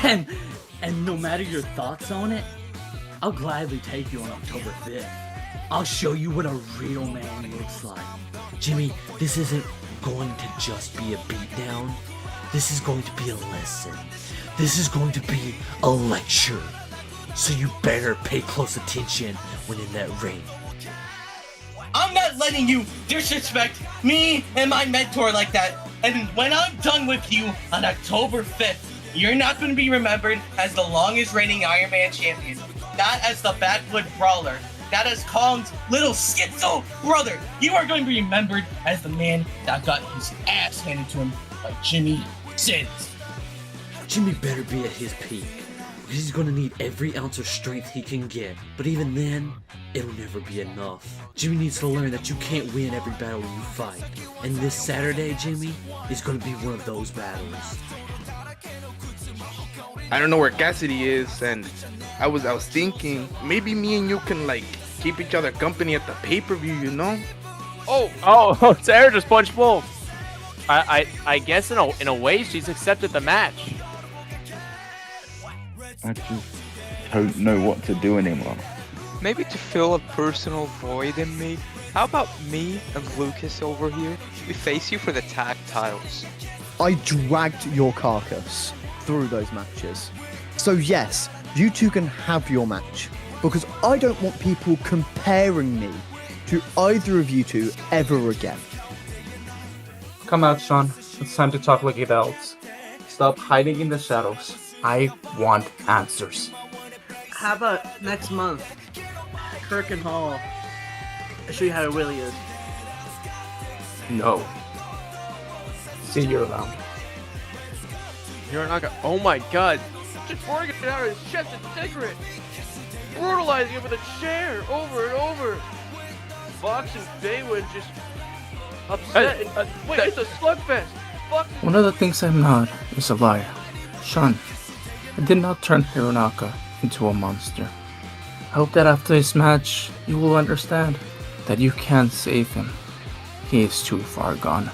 and no matter your thoughts on it, I'll gladly take you on October 5th. I'll show you what a real man looks like. Jimmy, this isn't going to just be a beatdown. This is going to be a lesson. This is going to be a lecture. So you better pay close attention when in that ring. I'm not letting you disrespect me and my mentor like that. And when I'm done with you on October 5th, you're not going to be remembered as the longest reigning Iron Man champion. Not as the backwood brawler. Not as Kong's little schizo brother. You are going to be remembered as the man that got his ass handed to him by Jimmy Sins. Jimmy better be at his peak. He's gonna need every ounce of strength he can get. But even then, it'll never be enough. Jimmy needs to learn that you can't win every battle you fight. And this Saturday, Jimmy, is gonna be one of those battles. I don't know where Cassidy is, and I was thinking maybe me and you can like keep each other company at the pay-per-view, you know? Oh, Sarah just punched Wolf. I guess in a way she's accepted the match. I just don't know what to do anymore. Maybe to fill a personal void in me, how about me and Lucas over here? We face you for the tag titles. I dragged your carcass through those matches. So yes, you two can have your match, because I don't want people comparing me to either of you two ever again. Come out, Shawn. It's time to talk like adults. Stop hiding in the shadows. I want answers. How about next month? Kirk and Hall. I'll show you how it really is. No. See you around. Hironaka, oh my god. Just pouring it out of his chest and cigarette. Brutalizing him with a chair over and over. Fox and Faywind just upset. Wait, it's a slugfest. Fuck. One of the things I'm not is a liar. Shawn, I did not turn Hironaka into a monster. I hope that after this match, you will understand that you can't save him. He is too far gone.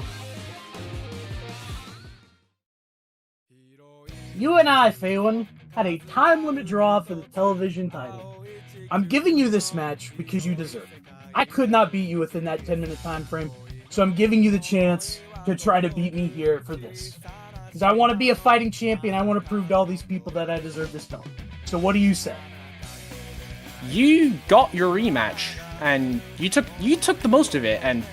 You and I, Faywind, had a time limit draw for the television title. I'm giving you this match because you deserve it. I could not beat you within that 10-minute time frame, so I'm giving you the chance to try to beat me here for this. Because I want to be a fighting champion. I want to prove to all these people that I deserve this belt. So what do you say? You got your rematch, and you took the most of it, and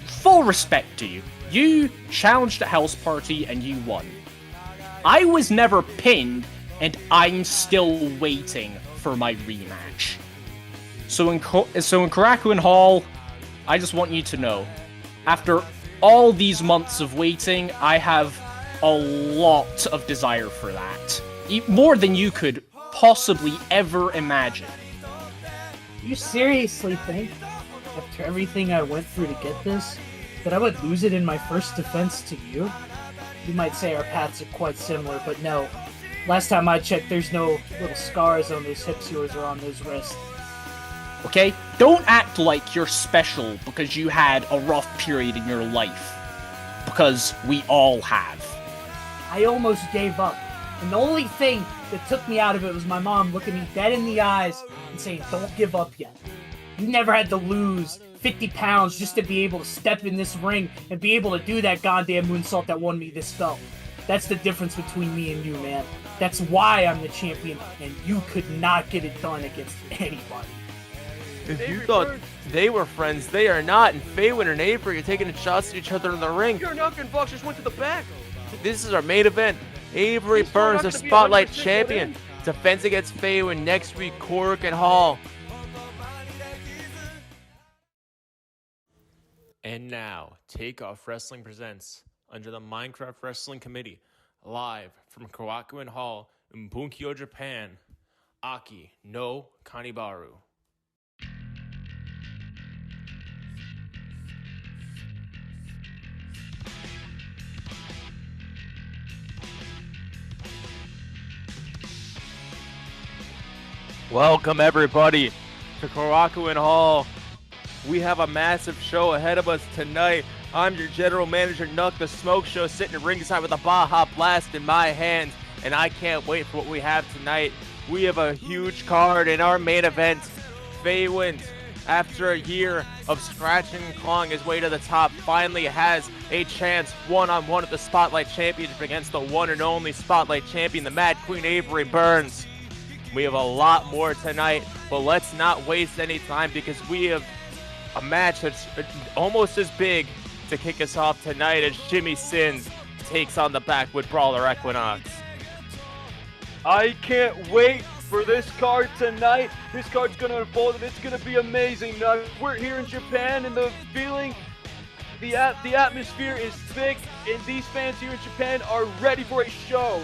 full respect to you. You challenged at Hell's Party, and you won. I was never pinned, and I'm still waiting for my rematch. So in Korakuen Hall, I just want you to know, after all these months of waiting, I have a lot of desire for that. More than you could possibly ever imagine. You seriously think, after everything I went through to get this, that I would lose it in my first defense to you? You might say our paths are quite similar, but no. Last time I checked, there's no little scars on those hips yours or on those wrists. Okay? Don't act like you're special because you had a rough period in your life. Because we all have. I almost gave up. And the only thing that took me out of it was my mom looking me dead in the eyes and saying, don't give up yet. You never had to lose 50 pounds just to be able to step in this ring and be able to do that goddamn moonsault that won me this belt. That's the difference between me and you, man. That's why I'm the champion, and you could not get it done against anybody. If you thought they were friends, they are not, and Faywind and Avery are taking shots at each other in the ring. Hironaka and Fox just went to the back. This is our main event. Avery Burns, the Spotlight Champion. Defense against Faywind next week, Korakuen Hall. And now, Takeoff Wrestling presents, under the Minecraft Wrestling Committee, live from Korakuen Hall in Bunkyo, Japan, Aki no Kanibaru. Welcome everybody to Korakuen Hall. We have a massive show ahead of us tonight. I'm your general manager, Nuck the Smoke Show, sitting ringside with a Baja Blast in my hands. and I can't wait for what we have tonight. We have a huge card in our main event. Faywind, after a year of scratching and clawing his way to the top, finally has a chance one-on-one at the Spotlight Championship against the one and only Spotlight Champion, the Mad Queen Avery Burns. We have a lot more tonight, but let's not waste any time because we have a match that's almost as big to kick us off tonight as Jimmy Sins takes on the Backwood Brawler Equinox. I can't wait for this card tonight. This card's going to unfold and it's going to be amazing. Now, we're here in Japan and the feeling, the atmosphere is thick and these fans here in Japan are ready for a show.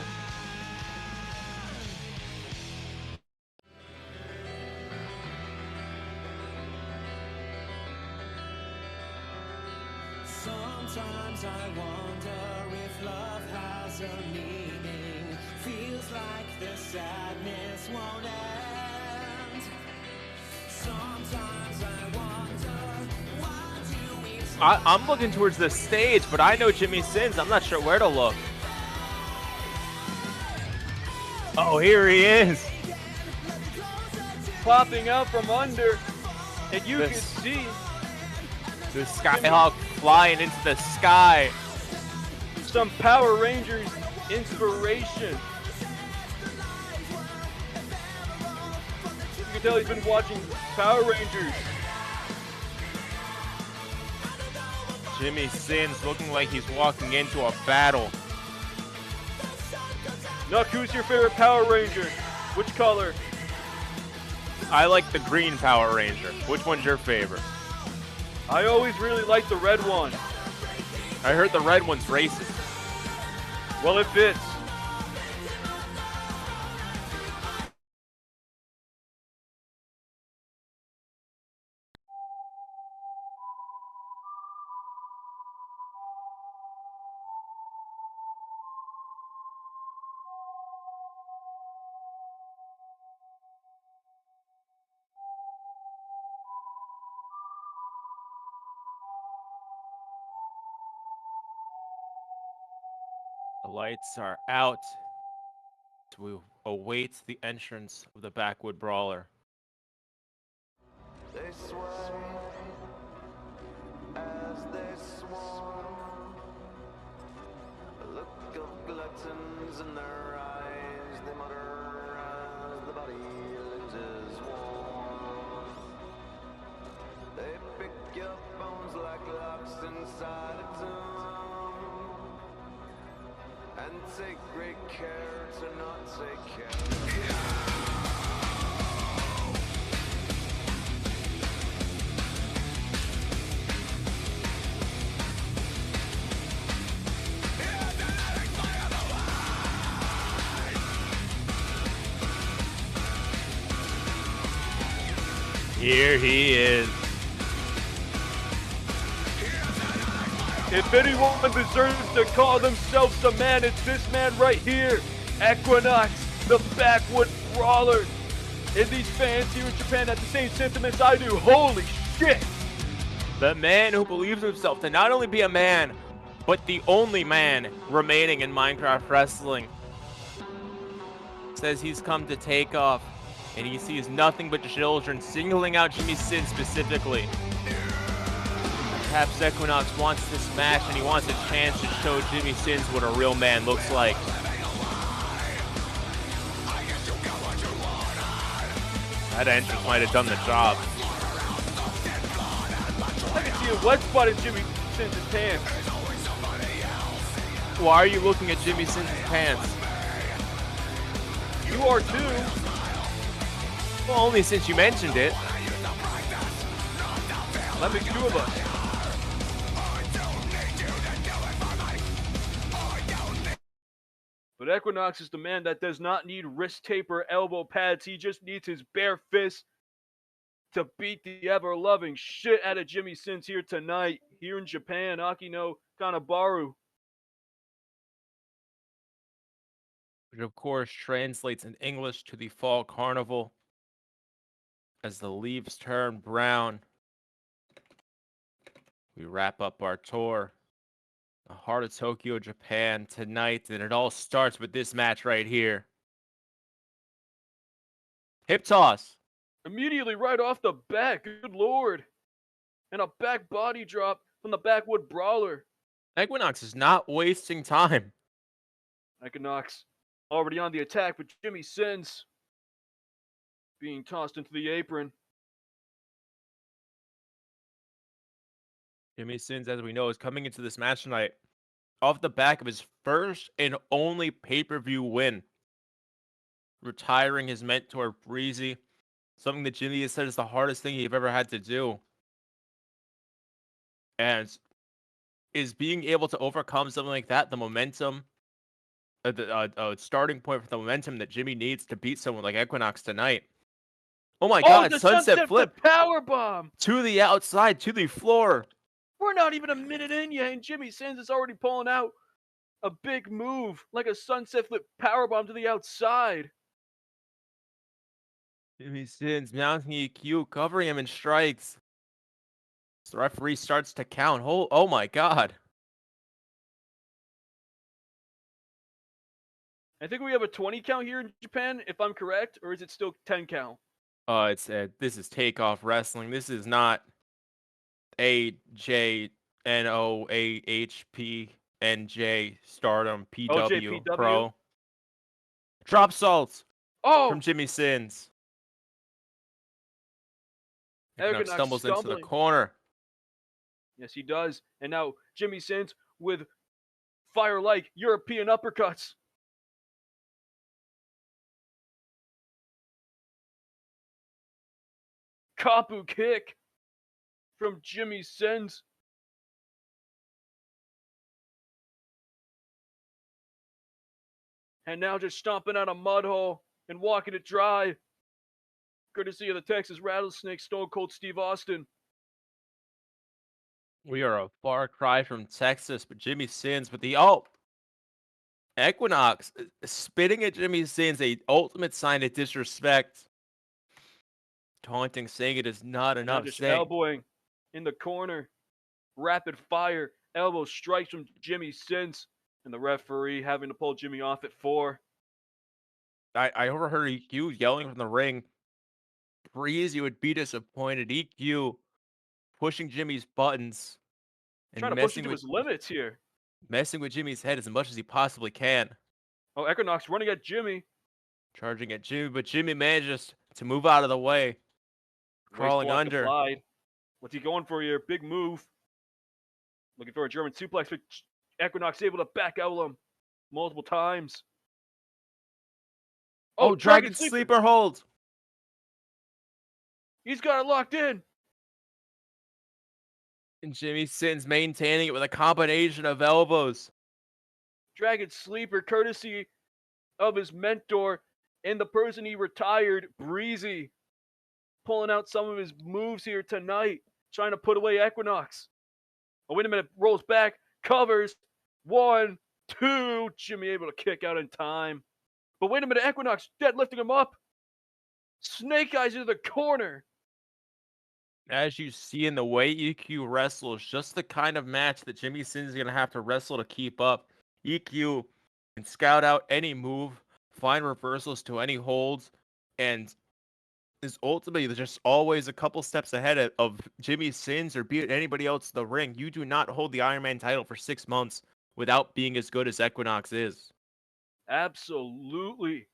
Sometimes I wonder if love has a meaning. Feels like the sadness won't end. Sometimes I wonder, why do we... I'm looking towards the stage, but I know Jimmy Sins. I'm not sure where to look. Oh, here he is. Popping out from under, and you can see the Skyhawk flying into the sky. Some Power Rangers inspiration. You can tell he's been watching Power Rangers. Jimmy Sins looking like he's walking into a battle. Nuck, who's your favorite Power Ranger? Which color? I like the green Power Ranger. Which one's your favorite? I always really like the red one. I heard the red one's racist. Well, it fits. The lights are out. We await the entrance of the Backwood Brawler. They sway as they swarm. A look of gluttons in their eyes. They mutter as the body loses warmth. They pick your bones like locks inside a tomb, and take great care to not take care. Here he is. If anyone deserves to call themselves a man, it's this man right here. Equinox, the Backwood Brawler. And these fans here in Japan have the same sentiments I do. Holy shit! The man who believes himself to not only be a man, but the only man remaining in Minecraft wrestling. Says he's come to Takeoff, and he sees nothing but children, singling out Jimmy Sin specifically. Perhaps Equinox wants this match, and he wants a chance to show Jimmy Sins what a real man looks like. That entrance might have done the job. I can see a wet spot in Jimmy Sins' pants. Why are you looking at Jimmy Sins' pants? You are too. Well, only since you mentioned it. That makes two of us. But Equinox is the man that does not need wrist tape or elbow pads. He just needs his bare fist to beat the ever-loving shit out of Jimmy Sins here tonight, here in Japan, Akino Kanibaru. Which of course translates in English to the Fall Carnival. As the leaves turn brown, we wrap up our tour The heart of Tokyo, Japan tonight, and it all starts with this match right here. Hip toss. Immediately right off the bat, good lord. And a back body drop from the backwood brawler. Equinox is not wasting time. Equinox already on the attack, but Jimmy Sins being tossed into the apron. Jimmy Sins, as we know, is coming into this match tonight off the back of his first and only pay-per-view win. Retiring his mentor, Breezy. Something that Jimmy has said is the hardest thing he's ever had to do. And is being able to overcome something like that, the momentum, the starting point for the momentum that Jimmy needs to beat someone like Equinox tonight. Oh my God, the sunset flip. Power bomb. To the outside, to the floor. We're not even a minute in yet, and Jimmy Sins is already pulling out a big move, like a sunset flip powerbomb to the outside. Jimmy Sins mounting EQ, covering him in strikes. So the referee starts to count. Oh my God. I think we have a 20 count here in Japan, if I'm correct, or is it still 10 count? This is Takeoff Wrestling. This is not AJNOAHPNJ Stardom PW OJPW? Pro. Drop salts from Oh! Jimmy Sins. Equinox Equinox stumbles into the stumbling. corner. Yes, he does. And now Jimmy Sins with fire-like European uppercuts. Kapu kick from Jimmy Sins. And now just stomping out a mud hole and walking it dry. Courtesy of the Texas Rattlesnake, Stone Cold Steve Austin. We are a far cry from Texas, but Jimmy Sins with the Equinox spitting at Jimmy Sins, a ultimate sign of disrespect. Taunting, saying it is not enough. Now just elbowing in the corner. Rapid fire elbow strikes from Jimmy Sins. And the referee having to pull Jimmy off at 4. I overheard EQ yelling from the ring. Breezy would be disappointed. EQ pushing Jimmy's buttons and Trying to push him to his limits here. Messing with Jimmy's head as much as he possibly can. Oh, Equinox running at Jimmy. Charging at Jimmy, but Jimmy manages to move out of the way. Crawling under. Applied. What's he going for here? Big move. Looking for a German suplex, but Equinox able to back out him multiple times. Oh, Dragon Sleeper hold. He's got it locked in. And Jimmy Sins maintaining it with a combination of elbows. Dragon Sleeper, courtesy of his mentor and the person he retired, Breezy. Pulling out some of his moves here tonight. Trying to put away Equinox. Oh, wait a minute. Rolls back. Covers. 1, 2. Jimmy able to kick out in time. But wait a minute. Equinox deadlifting him up. Snake Eyes into the corner. As you see in the way EQ wrestles, just the kind of match that Jimmy Sins is going to have to wrestle to keep up. EQ can scout out any move, find reversals to any holds, and is ultimately just always a couple steps ahead of Jimmy Sins or be it anybody else in the ring. You do not hold the Iron Man title for 6 months without being as good as Equinox is. Absolutely.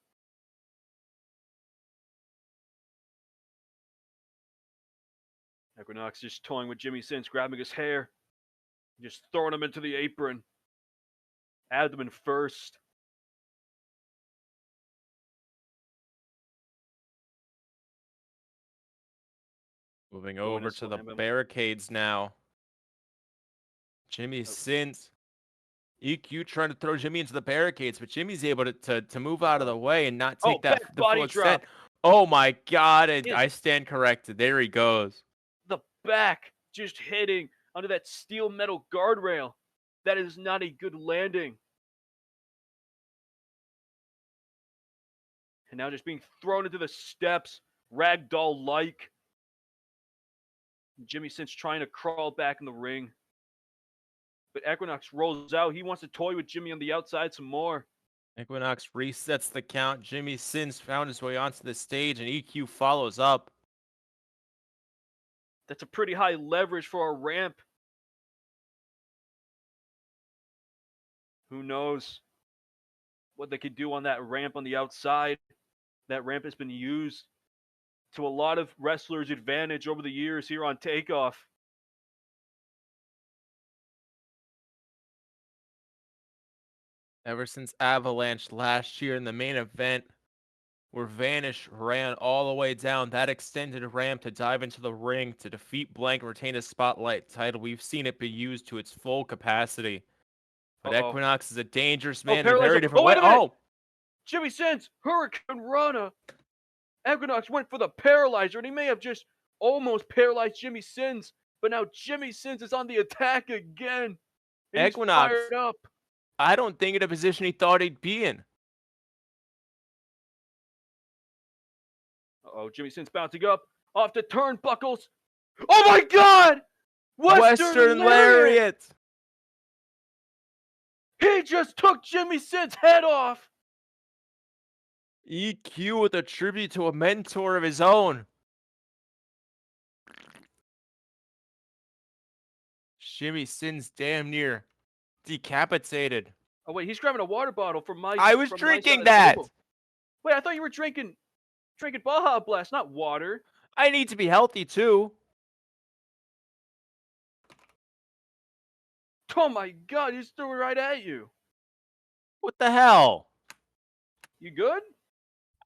Equinox just toying with Jimmy Sins, grabbing his hair, just throwing him into the apron. Abdomen first. Moving over to the barricades now. Jimmy Sins. EQ trying to throw Jimmy into the barricades, but Jimmy's able to move out of the way and not take the full extent. Oh my God, I stand corrected. There he goes. The back just hitting under that steel metal guardrail. That is not a good landing. And now just being thrown into the steps, ragdoll-like. Jimmy Sins trying to crawl back in the ring. But Equinox rolls out. He wants to toy with Jimmy on the outside some more. Equinox resets the count. Jimmy Sins found his way onto the stage, and EQ follows up. That's a pretty high leverage for a ramp. Who knows what they could do on that ramp on the outside? That ramp has been used to a lot of wrestlers' advantage over the years here on Takeoff. Ever since Avalanche last year in the main event, where Vanish ran all the way down that extended ramp to dive into the ring to defeat Blank and retain his spotlight title, we've seen it be used to its full capacity. But Equinox is a dangerous man in a very different way. Oh! Jimmy Sins, Hurricane Rana. Equinox went for the paralyzer, and he may have just almost paralyzed Jimmy Sins, but now Jimmy Sins is on the attack again. And Equinox, he's fired up. I don't think in a position he thought he'd be in. Uh-oh, Jimmy Sins bouncing up off the turnbuckles. Oh my God! Western Lariat! He just took Jimmy Sins' head off. EQ with a tribute to a mentor of his own. Jimmy Sins damn near decapitated. Oh wait, he's grabbing a water bottle from my. I was drinking that. Wait, I thought you were drinking Baja Blast, not water. I need to be healthy too. Oh my God, he just threw it right at you. What the hell? You good?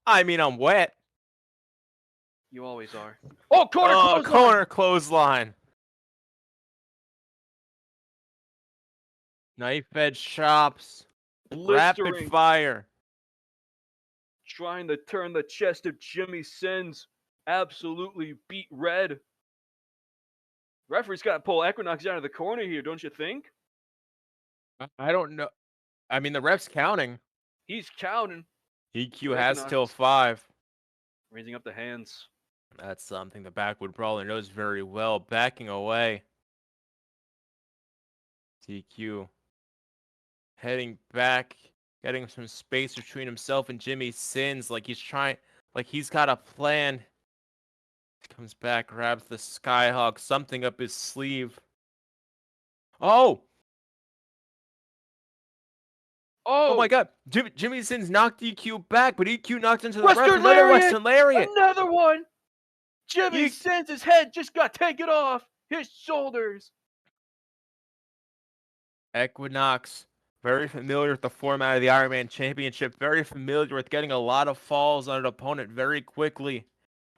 I mean, I'm wet. You always are. Oh, corner clothesline. Knife edge chops. Blistering. Rapid fire. Trying to turn the chest of Jimmy Sins absolutely beat red. Referee's got to pull Equinox out of the corner here, don't you think? I don't know. I mean, the ref's counting. He's counting. EQ has till 5. Raising up the hands. That's something the Backwood Brawler knows very well. Backing away. TQ heading back, getting some space between himself and Jimmy Sins, like he's got a plan. Comes back, grabs the Skyhawk, something up his sleeve. Oh! Oh my God! Jimmy Sins knocked EQ back, but EQ knocked into the ref. Another Western Lariat! Another one! Jimmy Sins' head just got taken off his shoulders. Equinox, very familiar with the format of the Iron Man Championship, very familiar with getting a lot of falls on an opponent very quickly.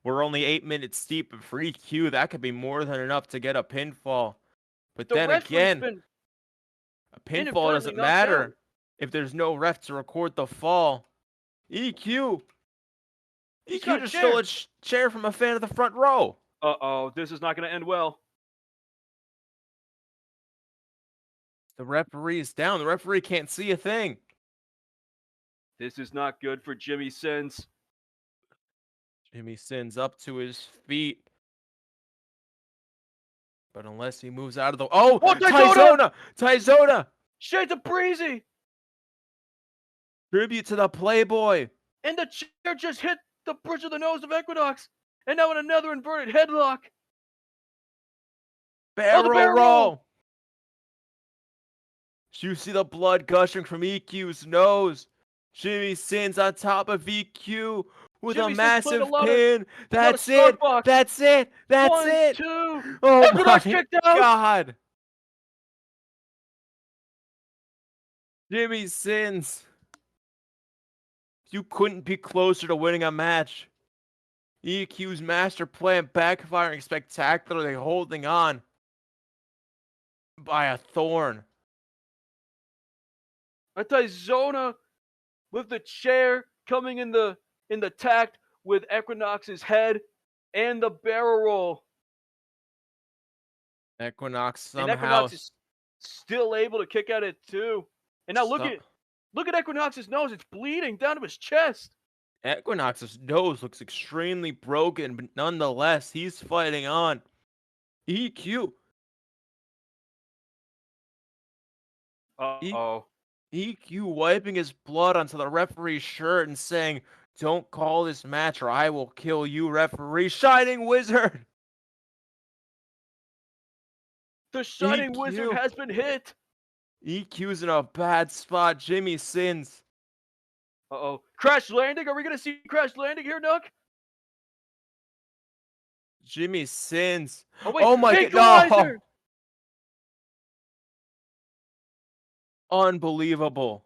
We're only 8 minutes deep, but for EQ, that could be more than enough to get a pinfall. But then again, a pinfall doesn't matter if there's no ref to record the fall. EQ just stole a chair from a fan of the front row. Uh-oh, this is not going to end well. The referee is down. The referee can't see a thing. This is not good for Jimmy Sins. Jimmy Sins up to his feet. But unless he moves out of the... Oh! Taizona! Shades of Breezy! Tribute to the Playboy. And the chair just hit the bridge of the nose of Equinox. And now in another inverted headlock. Barrel roll. You see the blood gushing from EQ's nose. Jimmy Sins on top of EQ with a massive pin. That's it. That's it. That's it. 2. Oh my God. Jimmy Sins. You couldn't be closer to winning a match. EQ's master plan backfiring spectacularly, holding on by a thorn. A Taizona with the chair coming in the tact with Equinox's head and the barrel roll. Equinox somehow. And Equinox is still able to kick at it too. And now look at Equinox's nose. It's bleeding down to his chest. Equinox's nose looks extremely broken, but nonetheless, he's fighting on. EQ. Uh-oh. EQ wiping his blood onto the referee's shirt and saying, "Don't call this match or I will kill you, referee." Shining Wizard! The Shining Wizard EQ. has been hit. EQ's in a bad spot. Jimmy Sins. Uh-oh. Crash landing? Are we gonna see crash landing here, Nook? Jimmy Sins. Oh, wait. Oh my god. No. Unbelievable.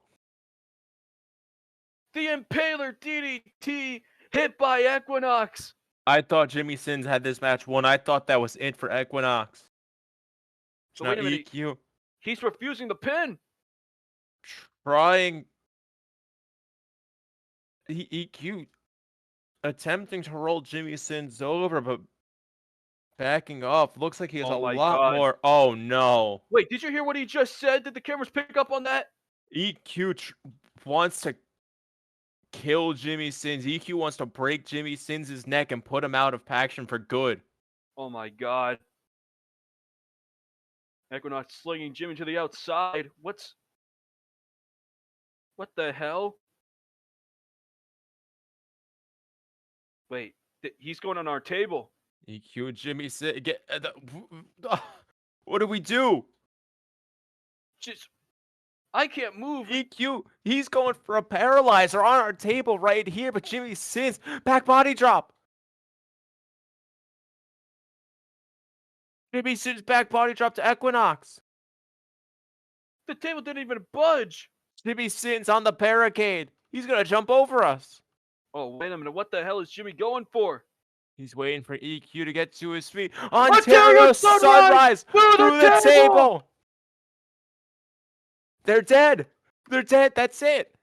The Impaler DDT hit by Equinox. I thought Jimmy Sins had this match won. I thought that was it for Equinox. So Now wait a minute. EQ He's refusing the pin. trying. EQ attempting to roll Jimmy Sins over, but backing off. Looks like he has a lot more. Oh no. Wait, did you hear what he just said? Did the cameras pick up on that? EQ wants to kill Jimmy Sins. EQ wants to break Jimmy Sins' neck and put him out of action for good. Oh my god. Equinox slinging Jimmy to the outside. What the hell? Wait, he's going on our table. EQ Jimmy Sins. What do we do? Just, I can't move. EQ, he's going for a paralyzer on our table right here, but Jimmy Sins, back body drop. Jimmy Sins back body drop to Equinox. The table didn't even budge. Jimmy Sins on the barricade. He's gonna jump over us. Oh, wait a minute. What the hell is Jimmy going for? He's waiting for EQ to get to his feet. Ontario Sunrise through the table. They're dead. They're dead. That's it.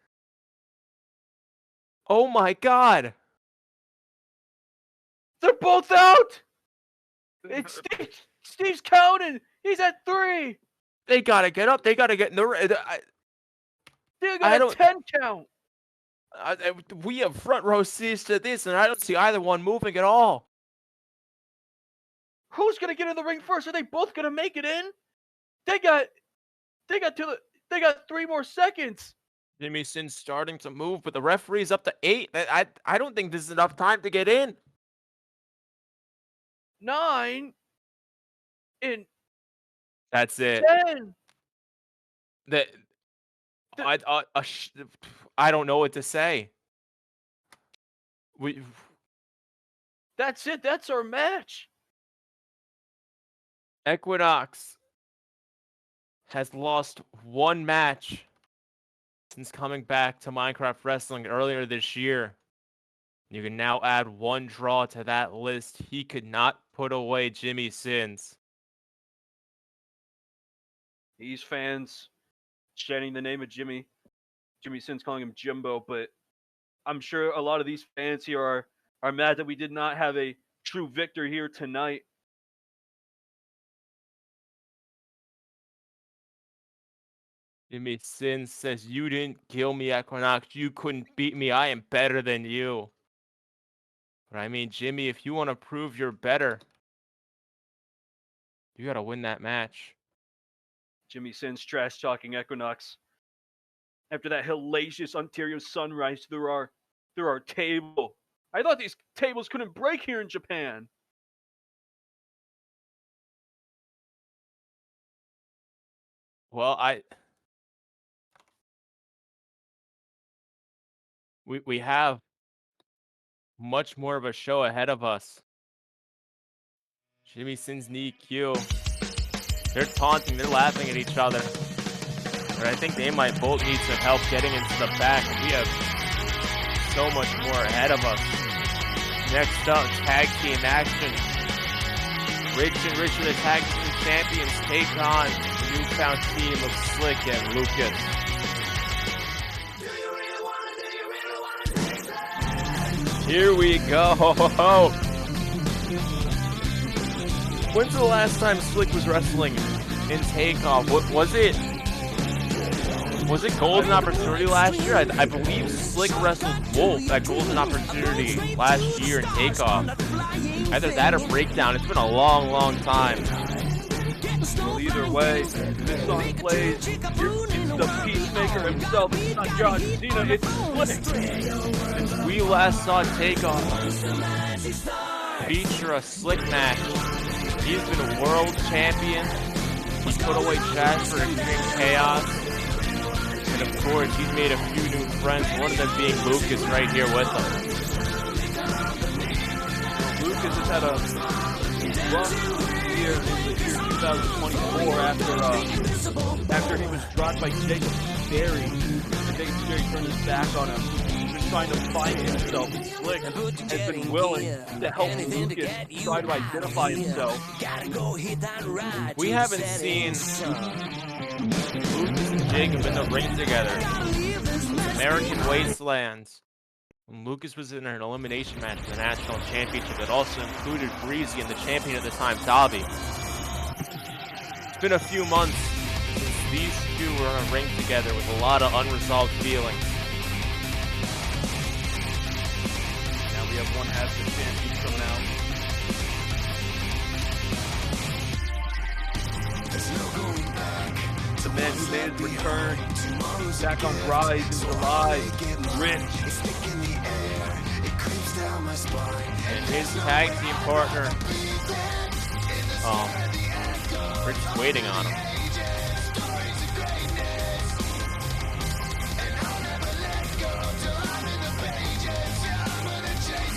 Oh my god. They're both out. It's Steve's counting. He's at 3. They gotta get up. They gotta get in the. They got a 10 count. We have front row seats to this, and I don't see either one moving at all. Who's gonna get in the ring first? Are they both gonna make it in? They got 3 more seconds. Jimmy Sins starting to move, but the referee's up to 8. I don't think this is enough time to get in. 9 and that's it. 10. I don't know what to say. That's it. That's our match. Equinox has lost 1 match since coming back to Minecraft Wrestling earlier this year. You can now add 1 draw to that list. He could not put away Jimmy Sins. These fans chanting the name of Jimmy Sins, calling him Jimbo, but I'm sure a lot of these fans here are mad that we did not have a true victor here tonight. Jimmy Sins says, "You didn't kill me, Equinox. You couldn't beat me. I am better than you." But I mean, Jimmy, if you want to prove you're better, you got to win that match. Jimmy Sins trash talking Equinox after that hellacious Ontario Sunrise through our table. I thought these tables couldn't break here in Japan. Well, we have much more of a show ahead of us. Jimmy Sins knee Q. They're taunting, they're laughing at each other. But I think they might both need some help getting into the back. We have so much more ahead of us. Next up, tag team action. Rich and Richard, the tag team champions, take on the newfound team of Slick and Lucas. Here we go. When's the last time Slick was wrestling in Takeoff? What was it? Was it Golden Opportunity last year? I believe Slick wrestled Wolf at Golden Opportunity last year in Takeoff. Either that or Breakdown. It's been a long, long time. It really either way. This song plays. It's the peacemaker himself. It's not John Cena. It's Slick. We last saw Takeoff feature a Slick match. He's been a world champion. He put away Chad for Extreme Chaos. And of course, he's made a few new friends, one of them being Lucas right here with him. Lucas has had a rough year in the year 2024 after he was dropped by Jacob Berry. And Jacob Berry turned his back on him. He's been trying to find himself. And Slick has been willing to help Lucas try to identify himself. We haven't seen Lucas and Jacob in the ring together. American Wastelands. When Lucas was in an elimination match for the national championship that also included Breezy and the champion at the time, Dobby. It's been a few months since these two were in a ring together with a lot of unresolved feelings. Now we have one half of the champions coming out. There's no going back. The man who made his return back on Rise in July, Rich. And his tag team partner, Rich is waiting on him.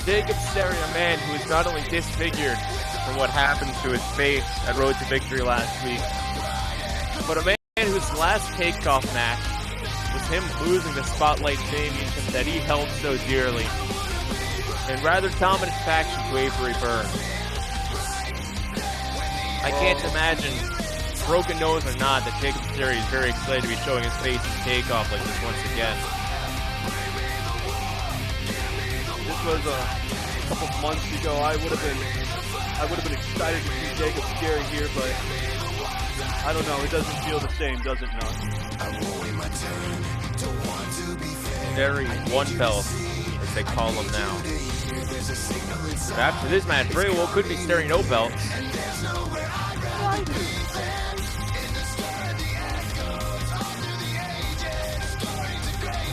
Jacob Sterry, a man who is not only disfigured from what happened to his face at Road to Victory last week, but a man whose last Takeoff match was him losing the Spotlight Championship that he held so dearly in rather dominant fashion to Avery Burns. I can't imagine, broken nose or not, that Jacob Sterry is very excited to be showing his face in Takeoff like this once again. This was a couple months ago. I would have been excited to see Jacob Sterry here, but I don't know. It doesn't feel the same, does it not? Sterry one belt, as they call him now. But after this match, very well could be Sterry no belts.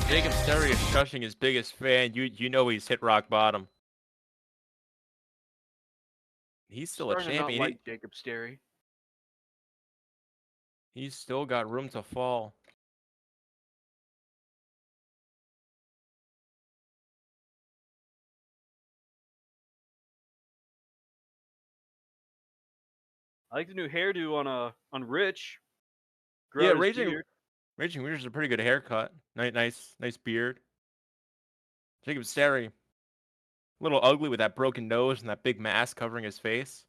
Jacob Sterry is crushing his biggest fan. You know he's hit rock bottom. He's still a champion. Like Jacob Sterry. He's still got room to fall. I like the new hairdo on Rich. Yeah, Raging Reader's a pretty good haircut. Nice beard. Jacob Sterry, a little ugly with that broken nose and that big mask covering his face.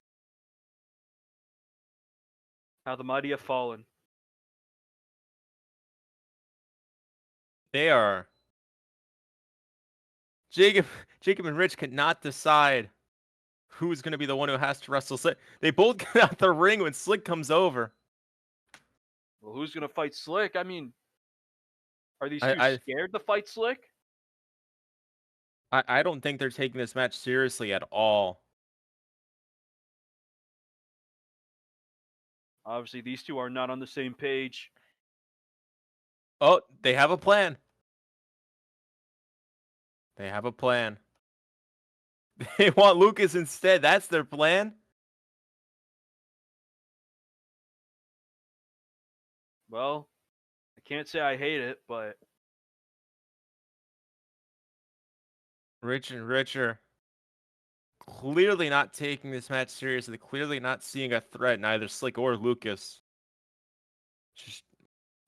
How the mighty have fallen. They are. Jacob and Rich cannot decide who's going to be the one who has to wrestle Slick. They both get out the ring when Slick comes over. Well, who's going to fight Slick? I mean, are these two scared to fight Slick? I don't think they're taking this match seriously at all. Obviously, these two are not on the same page. Oh, they have a plan. They have a plan. They want Lucas instead. That's their plan. Well, I can't say I hate it, but Rich and Richer clearly not taking this match seriously. Clearly not seeing a threat in either Slick or Lucas. Just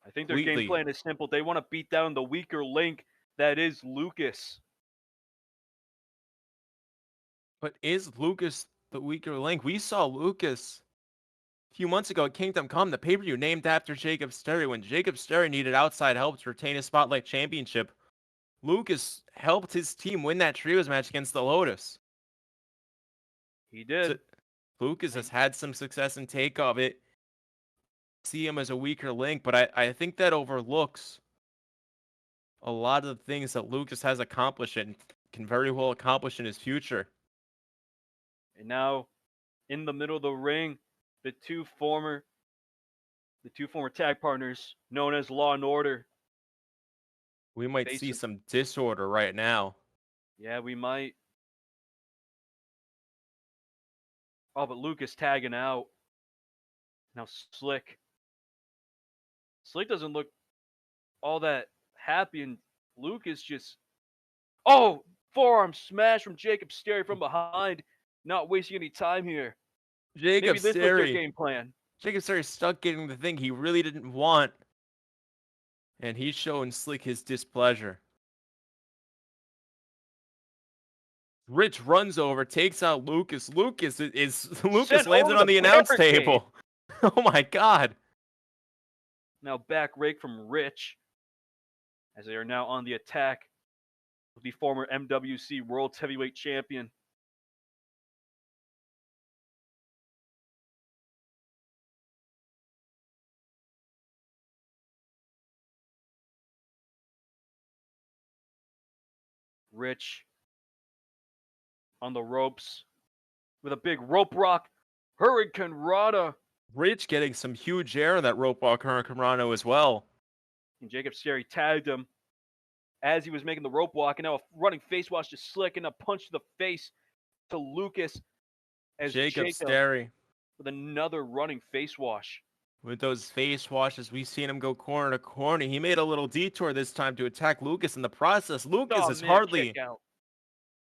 I think their game plan is simple. They want to beat down the weaker link that is Lucas. But is Lucas the weaker link? We saw Lucas a few months ago at Kingdom Come, the pay-per-view named after Jacob Sterry. When Jacob Sterry needed outside help to retain his Spotlight Championship, Lucas helped his team win that trios match against the Lotus. He did. So Lucas has had some success in Takeoff. See him as a weaker link, but I think that overlooks a lot of the things that Lucas has accomplished and can very well accomplish in his future. And now, in the middle of the ring, the two former The two former tag partners, known as Law and Order. We might see some disorder right now. Yeah, we might. Oh, but Lucas tagging out. Now Slick. Slick doesn't look all that happy, and Lucas just. Oh! Forearm smash from Jacob Sterry from behind. Not wasting any time here. Jacob Maybe this was their Sterry. game plan. Jacob Sterry stuck getting the thing he really didn't want. And he's showing Slick his displeasure. Rich runs over, takes out Lucas. Lucas Lucas landed on the announce table. Oh my god. Now back rake from Rich. As they are now on the attack with the former MWC World Heavyweight Champion. Rich on the ropes with a big rope rock. Hurricane Rana. Rich getting some huge air in that rope walk Hurricane Rana as well. And Jacob Sterry tagged him as he was making the rope walk, and now a running face wash to Slick and a punch to the face to Lucas as Jacob Sterry with another running face wash. With those face washes, we've seen him go corner to corner. He made a little detour this time to attack Lucas in the process. Lucas is hardly...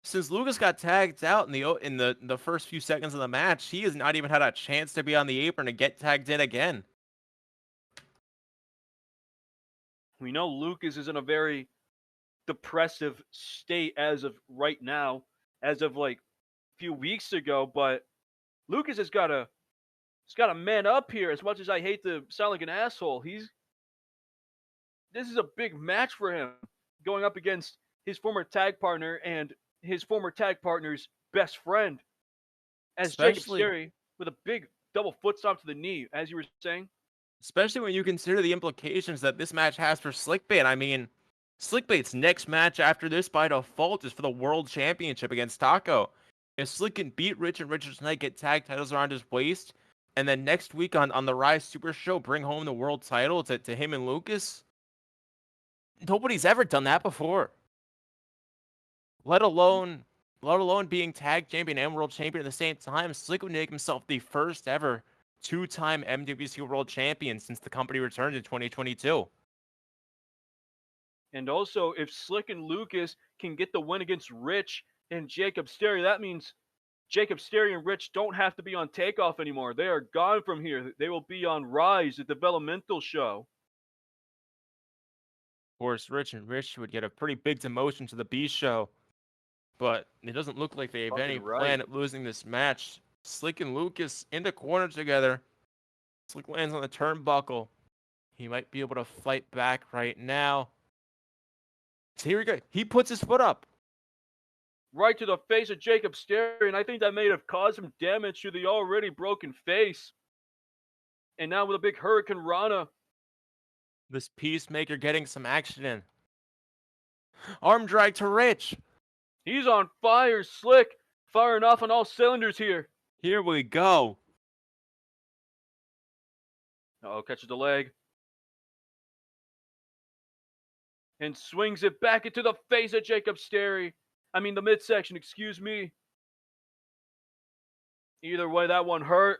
Since Lucas got tagged out in the first few seconds of the match, he has not even had a chance to be on the apron and get tagged in again. We know Lucas is in a very depressive state as of right now, as of like a few weeks ago, but Lucas has got to man up here. As much as I hate to sound like an asshole, this is a big match for him, going up against his former tag partner and his former tag partner's best friend, as Jacob Sterry with a big double foot stomp to the knee, as you were saying. Especially when you consider the implications that this match has for Slickbait. I mean, Slickbait's next match after this by default is for the World Championship against Taco. If Slick can beat Rich and Richard tonight, get tag titles around his waist, and then next week on the Rise Super Show, bring home the world title to him and Lucas, nobody's ever done that before. Let alone being tag champion and world champion at the same time. Slick would make himself the first ever two-time MWC world champion since the company returned in 2022. And also, if Slick and Lucas can get the win against Rich and Jacob Sterry, that means Jacob Sterry and Rich don't have to be on Takeoff anymore. They are gone from here. They will be on Rise, the developmental show. Of course, Rich would get a pretty big demotion to the B show. But it doesn't look like they have any plan at losing this match. Slick and Lucas in the corner together. Slick lands on the turnbuckle. He might be able to fight back right now. So here we go. He puts his foot up. Right to the face of Jacob Sterry, and I think that may have caused some damage to the already broken face. And now with a big Hurricane Rana. This Peacemaker getting some action in. Arm drag to Rich. He's on fire, Slick. Firing off on all cylinders here. Here we go. Uh-oh, catches the leg. And swings it back into the face of Jacob Sterry. I mean, the midsection, excuse me. Either way, that one hurt.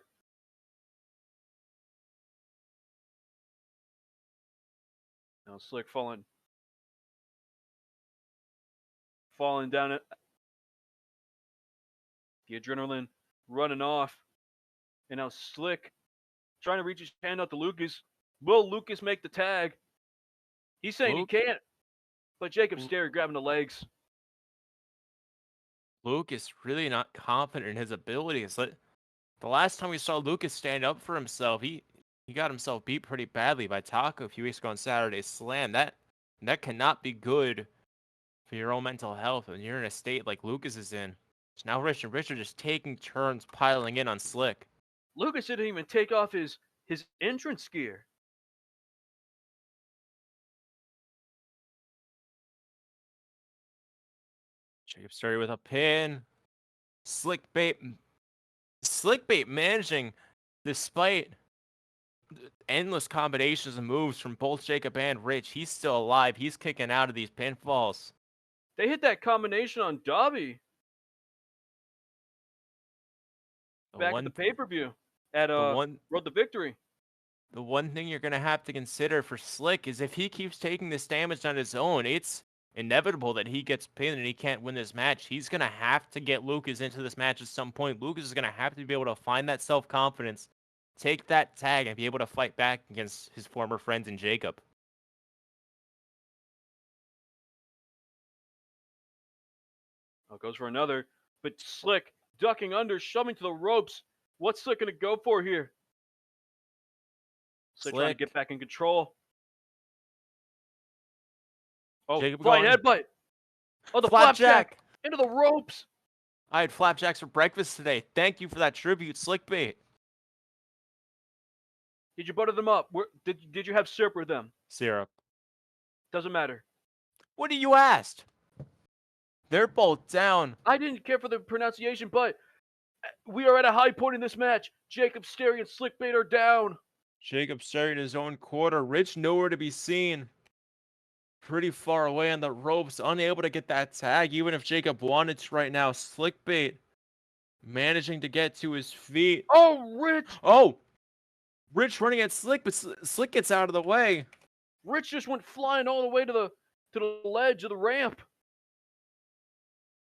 Now Slick falling down it. The adrenaline running off. And now Slick trying to reach his hand out to Lucas. Will Lucas make the tag? He's saying he can't. But Jacob Sterry grabbing the legs. Lucas really not confident in his abilities. The last time we saw Lucas stand up for himself, he got himself beat pretty badly by Taco a few weeks ago on Saturday Slam. That cannot be good for your own mental health when you're in a state like Lucas is in. So now Rich and Rich are just taking turns piling in on Slick. Lucas didn't even take off his entrance gear. Jacob Sterry with a pin. Slickbait managing, despite endless combinations of moves from both Jacob and Rich. He's still alive. He's kicking out of these pinfalls. They hit that combination on Dobby back at the pay-per-view at Road to Victory. The one thing you're going to have to consider for Slick is if he keeps taking this damage on his own, it's inevitable that he gets pinned and he can't win this match. He's going to have to get Lucas into this match at some point. Lucas is going to have to be able to find that self-confidence, take that tag, and be able to fight back against his former friends and Jacob. Oh, goes for another, but Slick ducking under, shoving to the ropes. What's Slick going to go for here? Slick trying to get back in control. Oh, Jacob right going. headbutt. Oh, the Flapjack. into the ropes. I had flapjacks for breakfast today. Thank you for that tribute, Slickbait. Did you butter them up? Did you have syrup with them? Syrup. Doesn't matter. What do you asked? They're both down. I didn't care for the pronunciation, but we are at a high point in this match. Jacob Sterry and Slickbait are down. Jacob staring in his own quarter. Rich nowhere to be seen. Pretty far away on the ropes. Unable to get that tag, even if Jacob wanted to right now. Slickbait managing to get to his feet. Oh, Rich! Oh! Rich running at Slick, but Slick gets out of the way. Rich just went flying all the way to the ledge of the ramp.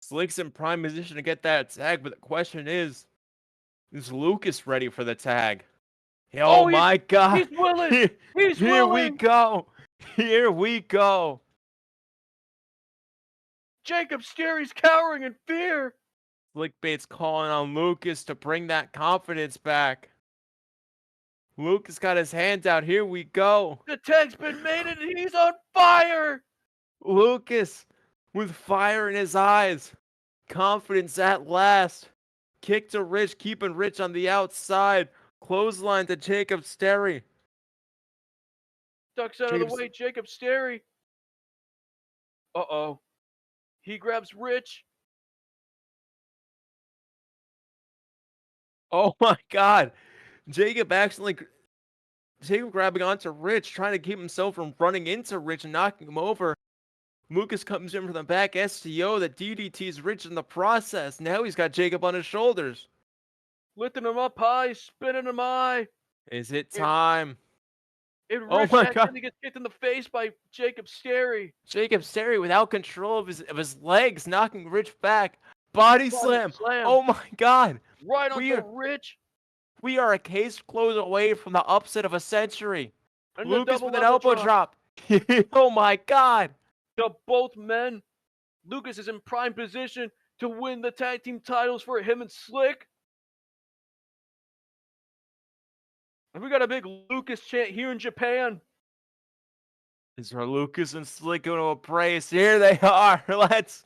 Slick's in prime position to get that tag, but the question is Lucas ready for the tag? Oh my God! He's willing. He's Here willing. we go. Here we go. Jacob Sterry's cowering in fear. Slickbait's calling on Lucas to bring that confidence back. Lucas got his hands out. Here we go. The tag's been made and he's on fire. Lucas with fire in his eyes. Confidence at last. Kick to Rich, keeping Rich on the outside. Clothesline to Jacob Sterry. Ducks out of the way, Jacob Sterry. Uh-oh. He grabs Rich. Oh my God. Jacob grabbing onto Rich, trying to keep himself from running into Rich and knocking him over. Lucas comes in from the back STO that DDT's Rich in the process. Now he's got Jacob on his shoulders. Lifting him up high, spinning him high. Is it time? And Oh Rich my God. accidentally gets kicked in the face by Jacob Sterry. Jacob Sterry without control of his legs, knocking Rich back. Body slam. Oh my God. Right onto Rich. We are a case close away from the upset of a century. And the Lucas double with an elbow drop. Oh my God. To both men. Lucas is in prime position to win the tag team titles for him and Slick. And we got a big Lucas chant here in Japan. Is our Lucas and Slick going to embrace? Here they are. Let's.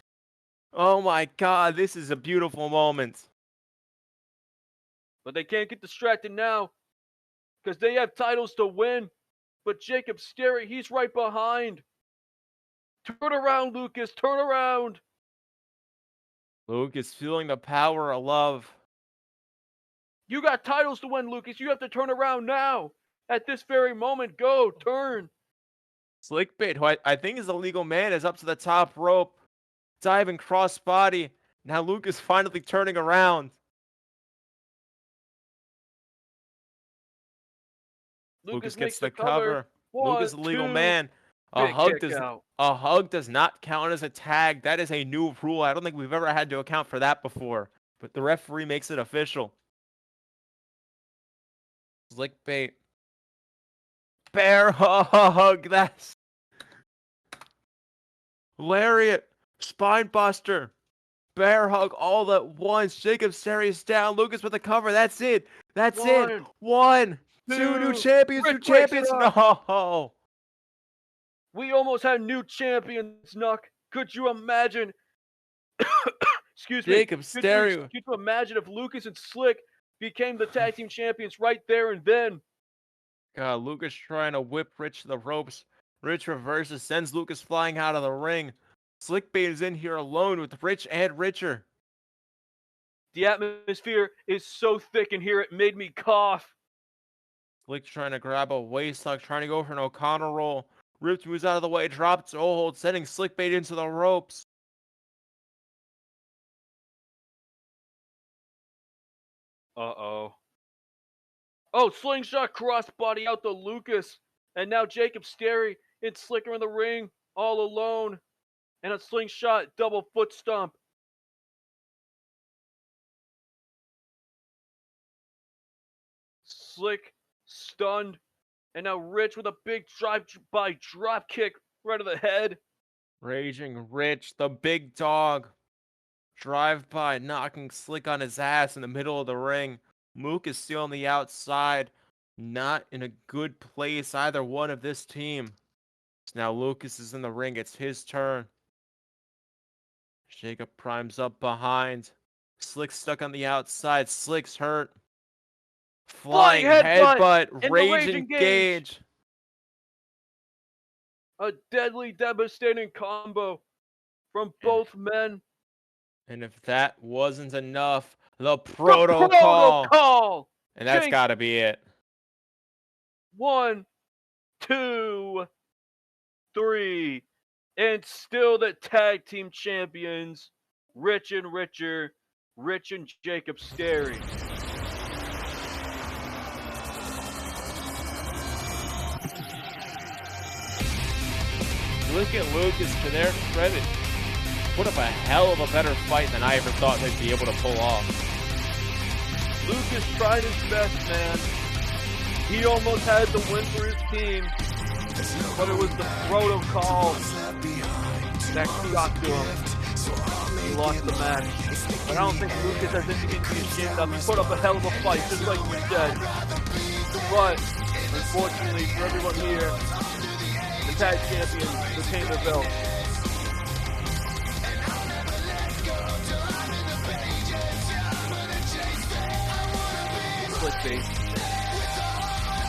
Oh my God. This is a beautiful moment. But they can't get distracted now because they have titles to win. But Jacob Sterry, he's right behind. Turn around, Lucas. Turn around. Lucas feeling the power of love. You got titles to win, Lucas. You have to turn around now. At this very moment, go. Turn. Slickbait, who I think is a legal man, is up to the top rope. Diving cross body. Now Lucas finally turning around. Lucas gets the cover. Lucas, a legal man. A hug does not count as a tag. That is a new rule. I don't think we've ever had to account for that before. But the referee makes it official. Slickbait. Bear hug. That's lariat. Spine buster. Bear hug all at once. Jacob Sterry is down. Lucas with the cover. That's it. That's it. One. Two new champions. New champions. No. We almost had new champions, Nuck. Could you imagine? Excuse me. Jacob Sterry. Could you imagine if Lucas and Slick became the tag team champions right there and then? God, Lucas trying to whip Rich to the ropes. Rich reverses, sends Lucas flying out of the ring. Slickbait is in here alone with Rich and Richer. The atmosphere is so thick in here, it made me cough. Slick trying to grab a waist lock, trying to go for an O'Connor roll. Ripped moves out of the way, drops hold, sending Slick bait into the ropes. Uh-oh. Oh, slingshot crossbody out to Lucas. And now Jacob Sterry and Slicker in the ring, all alone. And a slingshot double foot stomp. Slick stunned. And now Rich with a big drive-by drop kick right to the head. Raging Rich, the big dog. Drive by, knocking Slick on his ass in the middle of the ring. Mook is still on the outside. Not in a good place, either one of this team. So now Lucas is in the ring. It's his turn. Jacob primes up behind. Slick's stuck on the outside. Slick's hurt. Flying headbutt. Raging Gauge. A deadly, devastating combo from both men. And if that wasn't enough, the protocol. And that's got to be it. 1, 2, 3. And still the tag team champions, Rich and Richer, Rich and Jacob Sterry. Look at Lucas, to their credit, put up a hell of a better fight than I ever thought they'd be able to pull off. Lucas tried his best, man. He almost had the win for his team, but it was the protocol that got to him. He lost the match. But I don't think Lucas has anything to be ashamed of. He put up a hell of a fight, just like we said. But, unfortunately for everyone here, the tag champions retain their belt. Clickbait.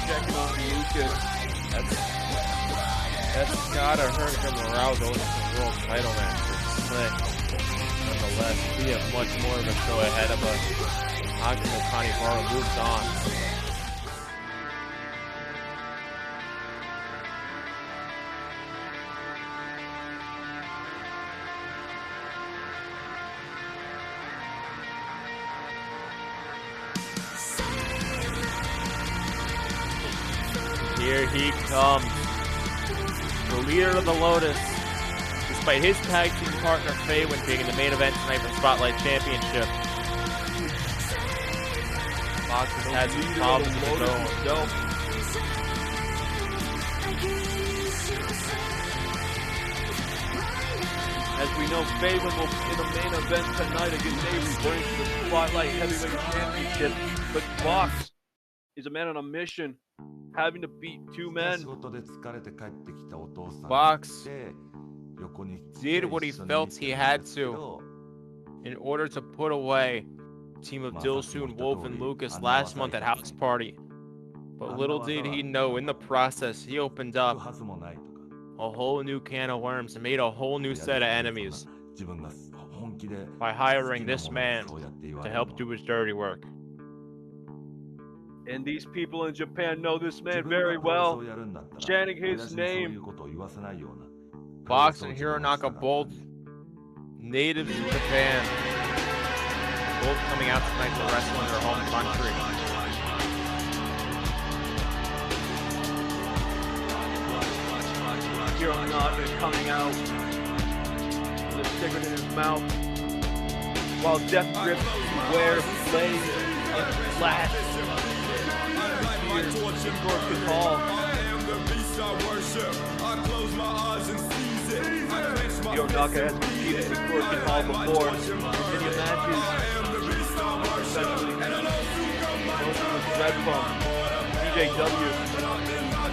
Checking on Lucas. That's gotta hurt your morale going into the world title match for Slick. Nonetheless, we have much more of a show ahead of us. Akimo Kanibaru moves on. Here he comes. The leader of the Lotus. Despite his tag team partner Faywind being in the main event tonight for Spotlight Championship. Fox has had some problems with his own. As we know, Faywind will be in the main event tonight against Avery for the Spotlight Heavyweight Championship. But Fox is a man on a mission, having to beat two men. Fox did what he felt he had to in order to put away the team of Dilsoon, Wolf, and Lucas last month at House Party. But little did he know, in the process, he opened up a whole new can of worms and made a whole new set of enemies by hiring this man to help do his dirty work. And these people in Japan know this man very well, chanting his name. Fox and Hironaka, both natives of Japan, both coming out tonight to wrestle in their home country. Hironaka is coming out with a cigarette in his mouth, while Death Grips wear blades and flash. Hironaka has competed with Scorpion Hall before in many matches, especially with Red Bump, DJW.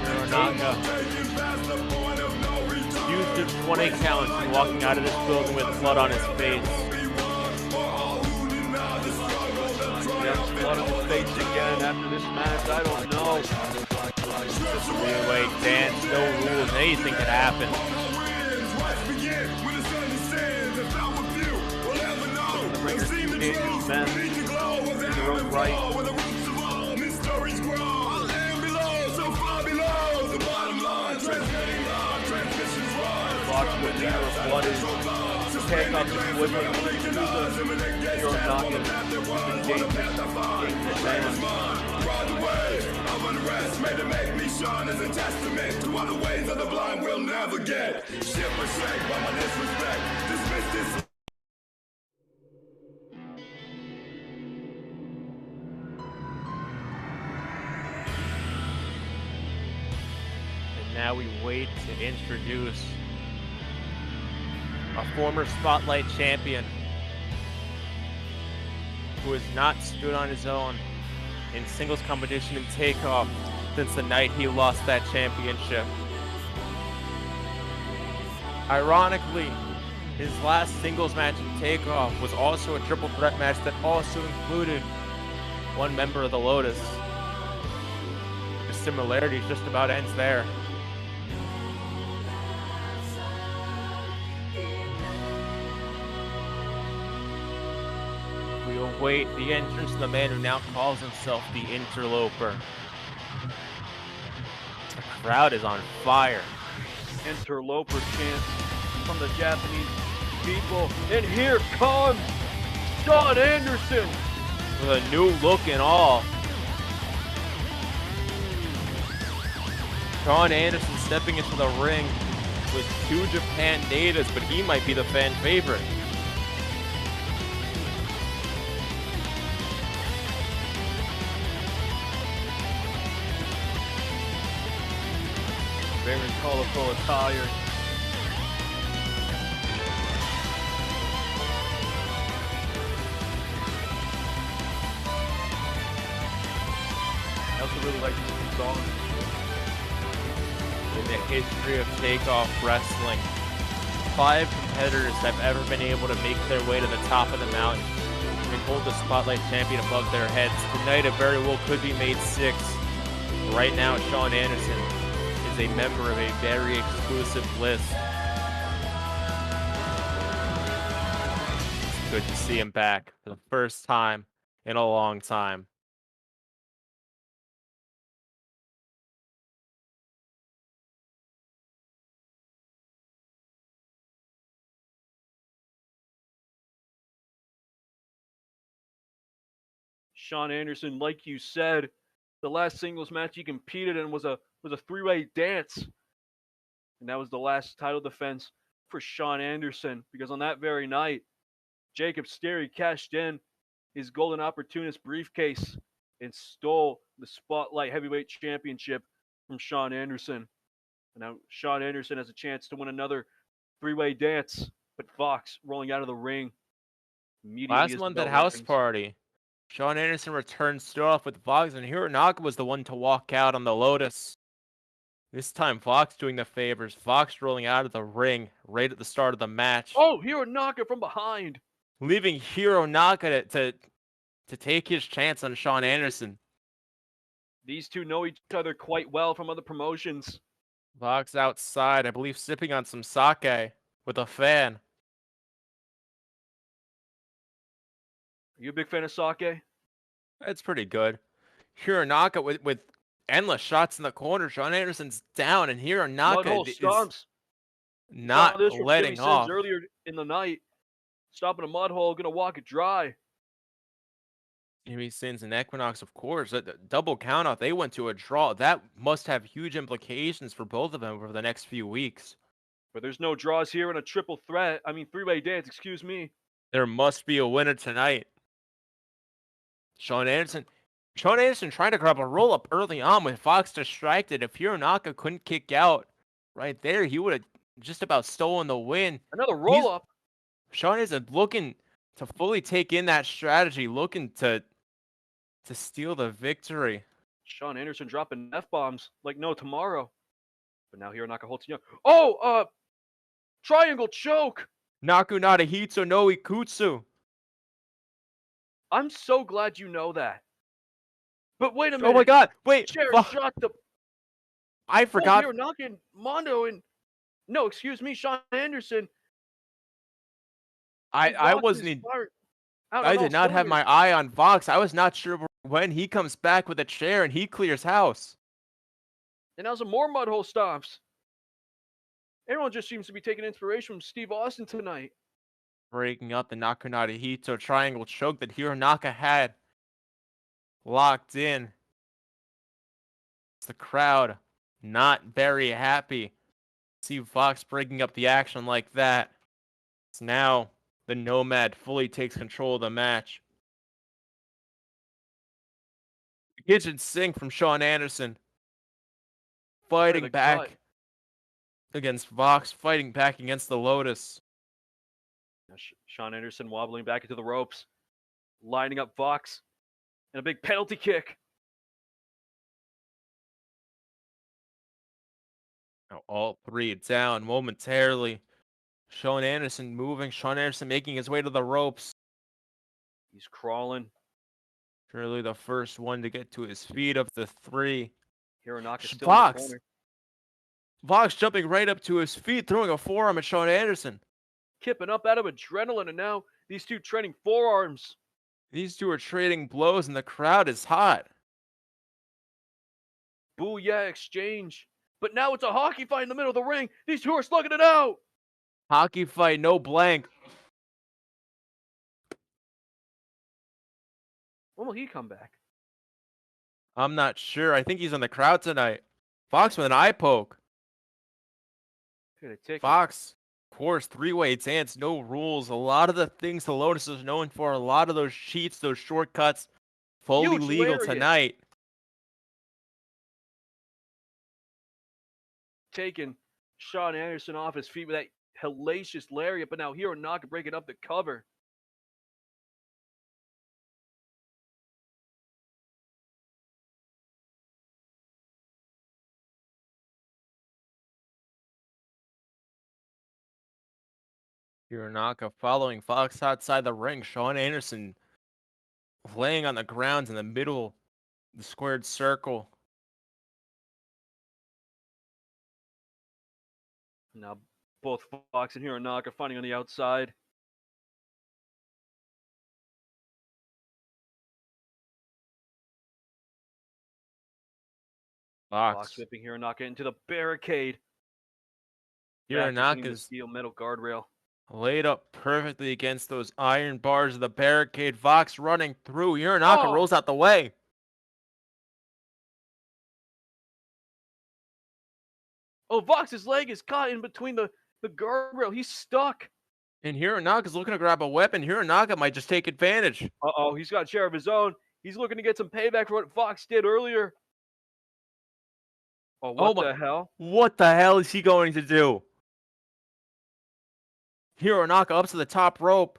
Hironaka used his 20 count and walking out of this building with blood on his face. Blood on his face again after this match, I don't know. Three-way dance, no rules, anything could happen. The ring are two dangerous men in their own right. what neither of one is. Takeoff just wasn't Hironaka. Dangerous man. Made to make me shine as a testament to all the ways of the blind will never get. Ship or shake by my disrespect. Dismiss this. And now we wait to introduce a former Spotlight champion who has not stood on his own in singles competition in Takeoff since the night he lost that championship. Ironically, his last singles match in Takeoff was also a triple threat match that also included one member of the Lotus. The similarity just about ends there. We await the entrance of the man who now calls himself the Interloper. The crowd is on fire. Interloper chants from the Japanese people. And here comes Shawn Anderson With a new look and all. Shawn Anderson stepping into the ring with 2 Japan natives, but he might be the fan favorite. very colorful attire. I also really like this song. In the history of Takeoff Wrestling, 5 competitors have ever been able to make their way to the top of the mountain and hold the Spotlight champion above their heads. Tonight it very well could be made 6. Right now, Shawn Anderson is a member of a very exclusive list. It's good to see him back for the first time in a long time. Shawn Anderson, like you said, the last singles match he competed in was a 3-way dance. And that was the last title defense for Shawn Anderson, because on that very night, Jacob Sterry cashed in his Golden Opportunist briefcase and stole the Spotlight Heavyweight Championship from Shawn Anderson. And now Shawn Anderson has a chance to win another 3-way dance, but Fox rolling out of the ring immediately. Last as the month bell at House rings. Party, Shawn Anderson returned off with Fox, and Hironaka was the one to walk out on the Lotus. This time, Fox doing the favors. Fox rolling out of the ring right at the start of the match. Oh, Hironaka from behind. Leaving Hironaka to take his chance on Shawn Anderson. These two know each other quite well from other promotions. Fox outside, I believe sipping on some sake with a fan. Are you a big fan of sake? It's pretty good. Hironaka with endless shots in the corner. Shawn Anderson's down, and Hironaka Mudhole is stomps. not Saw this from letting Jimmy off. Sins earlier in the night. Stopping a mud hole, gonna walk it dry. Jimmy Sins and Equinox, of course. A double countout. They went to a draw. That must have huge implications for both of them over the next few weeks. But there's no draws here in a triple threat. I mean, 3-way dance, excuse me. There must be a winner tonight. Shawn Anderson trying to grab a roll up early on with Fox distracted. If Hironaka couldn't kick out right there, he would have just about stolen the win. Another roll up. Shawn Anderson looking to fully take in that strategy, looking to steal the victory. Shawn Anderson dropping F-bombs like no tomorrow. But now Hironaka holds young. Oh, triangle choke. Naku Nadahitsu no Ikutsu. I'm so glad you know that. But wait a minute. Oh my god, wait. Chair shot the... I forgot. Oh, Hironaka and Mondo and... No, excuse me, Shawn Anderson. I wasn't... I did not have my eye on Fox. I was not sure when he comes back with a chair and he clears house. And now some more mud hole stomps. Everyone just seems to be taking inspiration from Steve Austin tonight. Breaking up the Nakanata Hito triangle choke that Hironaka had locked in. It's the crowd not very happy. See Fox breaking up the action like that. It's now the Nomad fully takes control of the match. Kitchen sink from Shawn Anderson. Fighting back against Vox, fighting back against the Lotus. Shawn Anderson wobbling back into the ropes, lining up Vox, and a big penalty kick. Now all three down momentarily. Shawn Anderson moving. Shawn Anderson making his way to the ropes. He's crawling. Surely the first one to get to his feet of the three. Hironaka still in the Vox. corner. Vox jumping right up to his feet, throwing a forearm at Shawn Anderson. Kipping up out of adrenaline, and now these two trading forearms. These two are trading blows, and the crowd is hot. Booyah exchange. But now it's a hockey fight in the middle of the ring. These two are slugging it out. Hockey fight, no blank. When will he come back? I'm not sure. I think he's in the crowd tonight. Fox with an eye poke. Fox, of course, three-way dance, no rules. A lot of the things the Lotus is known for, a lot of those cheats, those shortcuts, fully Huge legal lariat. tonight. Taking Shawn Anderson off his feet with that hellacious lariat, but now Hironaka breaking up the cover. Hironaka following Fox outside the ring. Shawn Anderson laying on the ground in the middle, the squared circle. Now both Fox and Hironaka fighting on the outside. Fox whipping Hironaka into the barricade. Hironaka's steel metal guardrail. laid up perfectly against those iron bars of the barricade. Fox running through. Hironaka rolls out the way. Oh, Vox's leg is caught in between the guardrail. He's stuck. And Hironaka's looking to grab a weapon. Hironaka might just take advantage. Uh-oh, he's got a share of his own. He's looking to get some payback for what Fox did earlier. Oh, what the hell? What the hell is he going to do? Hironaka up to the top rope.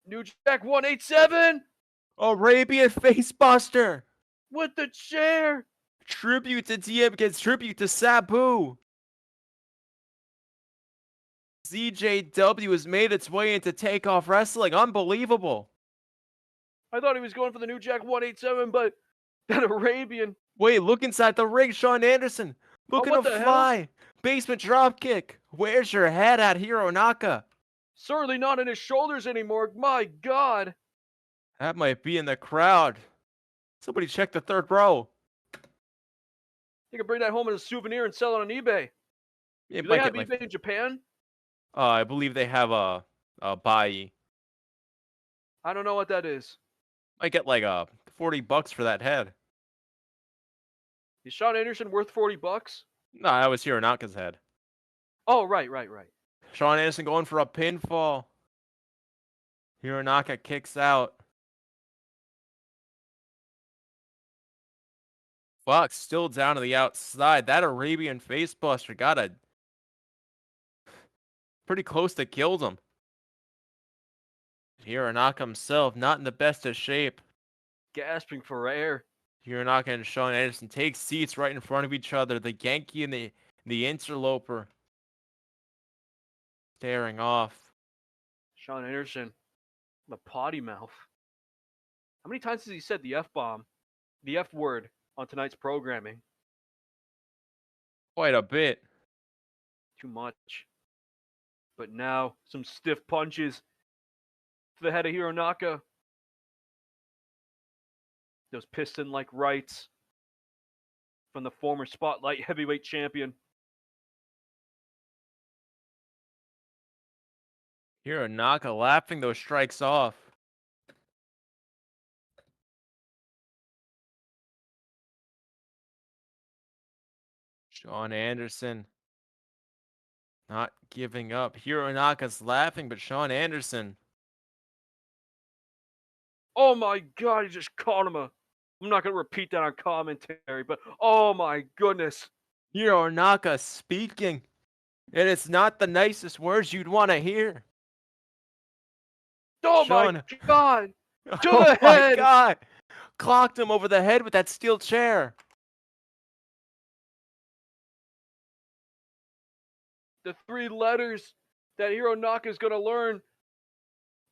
New Jack 187. Arabian Facebuster. With the chair. Tribute to DM gets tribute to Sabu. ZJW has made its way into Takeoff Wrestling. Unbelievable. I thought he was going for the New Jack 187, but that Arabian. Wait, look inside the ring. Shawn Anderson looking what to the fly. hell? Basement dropkick. Where's your head at, Hironaka? Certainly not in his shoulders anymore. My God. That might be in the crowd. Somebody check the third row. You can bring that home as a souvenir and sell it on eBay. It Do might they have get eBay in Japan? I believe they have a buy. I don't know what that is. Might get like $40 for that head. Is Shawn Anderson worth $40? No, that was Hironaka's head. Oh, right. Shawn Anderson going for a pinfall. Hironaka kicks out. Fox still down to the outside. That Arabian Facebuster got a pretty close to killed him. Hironaka himself not in the best of shape. Gasping for air. Hironaka and Shawn Anderson take seats right in front of each other. The Yankee and the interloper staring off. Shawn Anderson, the potty mouth. How many times has he said the F-bomb, the F word on tonight's programming? Quite a bit. Too much. But now, some stiff punches to the head of Hironaka. Those piston-like rights from the former Spotlight heavyweight champion. Hironaka laughing those strikes off. Shawn Anderson not giving up. Hironaka's laughing, but Shawn Anderson. Oh my god, he just caught him. I'm not gonna repeat that on commentary, but oh my goodness. Hironaka speaking. And it's not the nicest words you'd want to hear. Oh Shawn. my god! To Oh the my head! god! Clocked him over the head with that steel chair. The 3 letters that Hironaka is gonna learn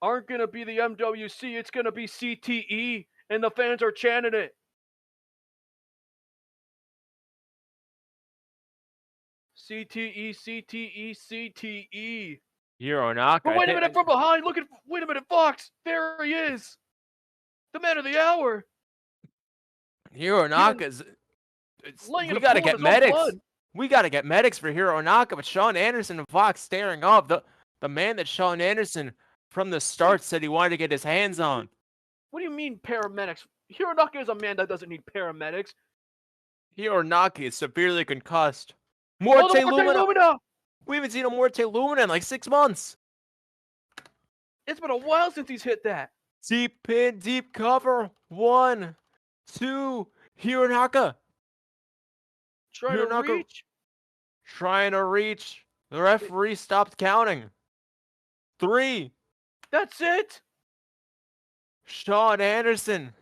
aren't gonna be the MWC, it's gonna be CTE, and the fans are chanting it. CTE, CTE, CTE. Hironaka. But wait a minute from behind, wait a minute, Fox! There he is! The man of the hour! Hironaka's. Laying in We a gotta pool of get his own medics. blood. We gotta get medics for Hironaka, but Shawn Anderson and Fox staring off. The man that Shawn Anderson from the start said he wanted to get his hands on. What do you mean paramedics? Hironaka is a man that doesn't need paramedics. Hironaka is severely concussed. Oh, Morte the Morte Lumina. Lumina! We haven't seen a Morte Lumina in like 6 months. It's been a while since he's hit that. Deep pin, deep cover. 1, 2. Hironaka. Trying to reach. Trying to reach. The referee stopped counting. 3. That's it. Shawn Anderson.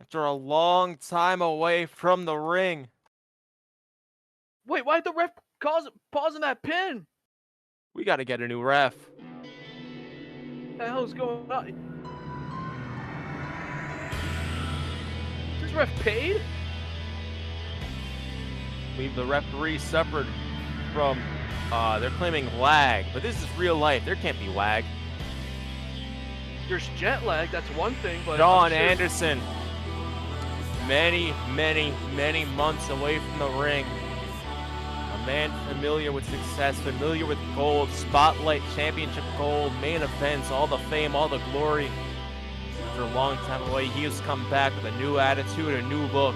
After a long time away from the ring. Wait, why did the ref pausing that pin? We got to get a new ref. What the hell is going on? Is this ref paid? I believe the referee suffered from, they're claiming lag, but this is real life. There can't be lag. There's jet lag, that's one thing, but Shawn Anderson, many months away from the ring. A man familiar with success, familiar with gold, spotlight, championship gold, main events, all the fame, all the glory. After a long time away, he has come back with a new attitude, a new look.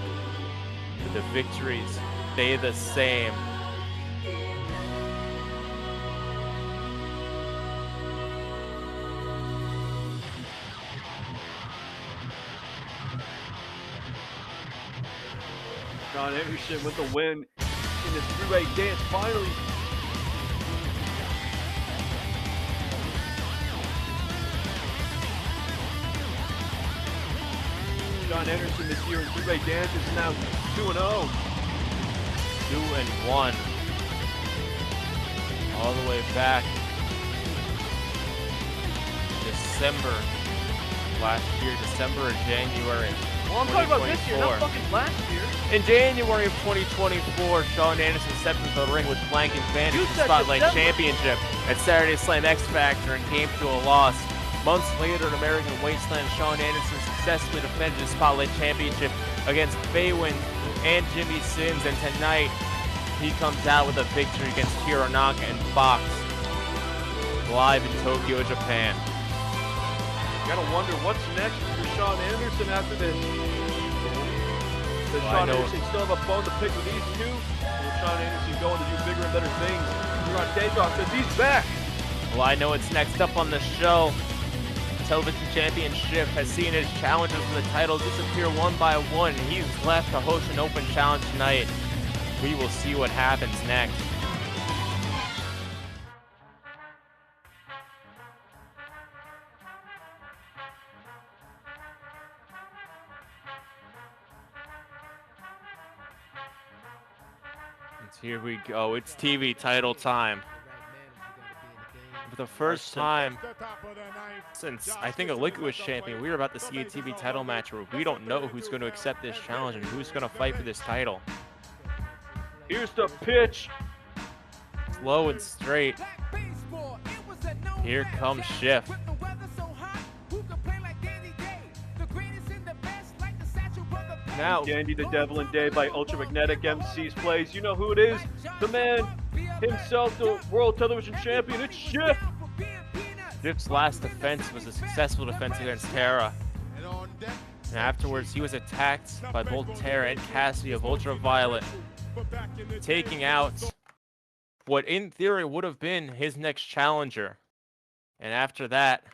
But the victories stay the same. Shawn Anderson with the win in this three-way dance finally. Shawn Anderson this year in three-way dance is now 2-0. 2-1. All the way back December last year, December or January. Well, I'm talking about this year, not fucking last year. In January of 2024, Shawn Anderson stepped into the ring with Blank and Bandage for the Spotlight Championship at Saturday Slam X Factor and came to a loss. Months later at American Wasteland, Shawn Anderson successfully defended the Spotlight Championship against Faywind and Jimmy Sins, and tonight he comes out with a victory against Hironaka and Fox live in Tokyo, Japan. Gotta wonder what's next for Shawn Anderson after this. Does Shawn Anderson still have a bone to pick with these two? Or will Shawn Anderson go on to do bigger and better things? Here on Takeoff says he's back. Well, I know it's next up on the show. The television championship has seen his challengers for the title disappear one by one. He's left to host an open challenge tonight. We will see what happens next. Here we go. It's TV title time. For the first time since I think Alika was champion, we were about to see a TV title match where we don't know who's going to accept this challenge and who's going to fight for this title. Here's the pitch. Slow and straight. Here comes Shiff. Now, Dandy the Devil and Day by Ultramagnetic MCs plays. You know who it is? The man himself, the World Television Champion. It's Shiff. Shift's last defense was a successful defense against Terra. And afterwards, he was attacked by both Terra and Cassidy of Ultraviolet, taking out what in theory would have been his next challenger. And after that,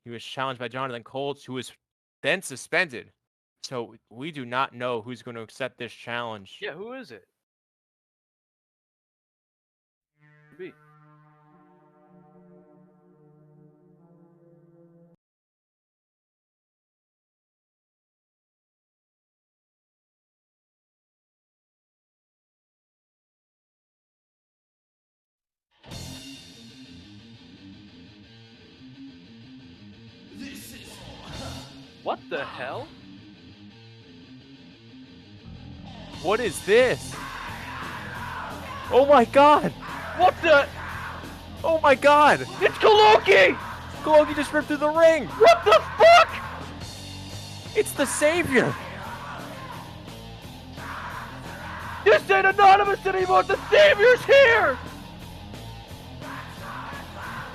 he was challenged by Jonathan Colts, who was then suspended. So we do not know who's going to accept this challenge. Yeah, who is it? B. What the hell? What is this? Oh my god! What the? Oh my god! It's Koloki! Koloki just ripped through the ring! What the fuck? It's the Savior! This ain't anonymous anymore! The Savior's here!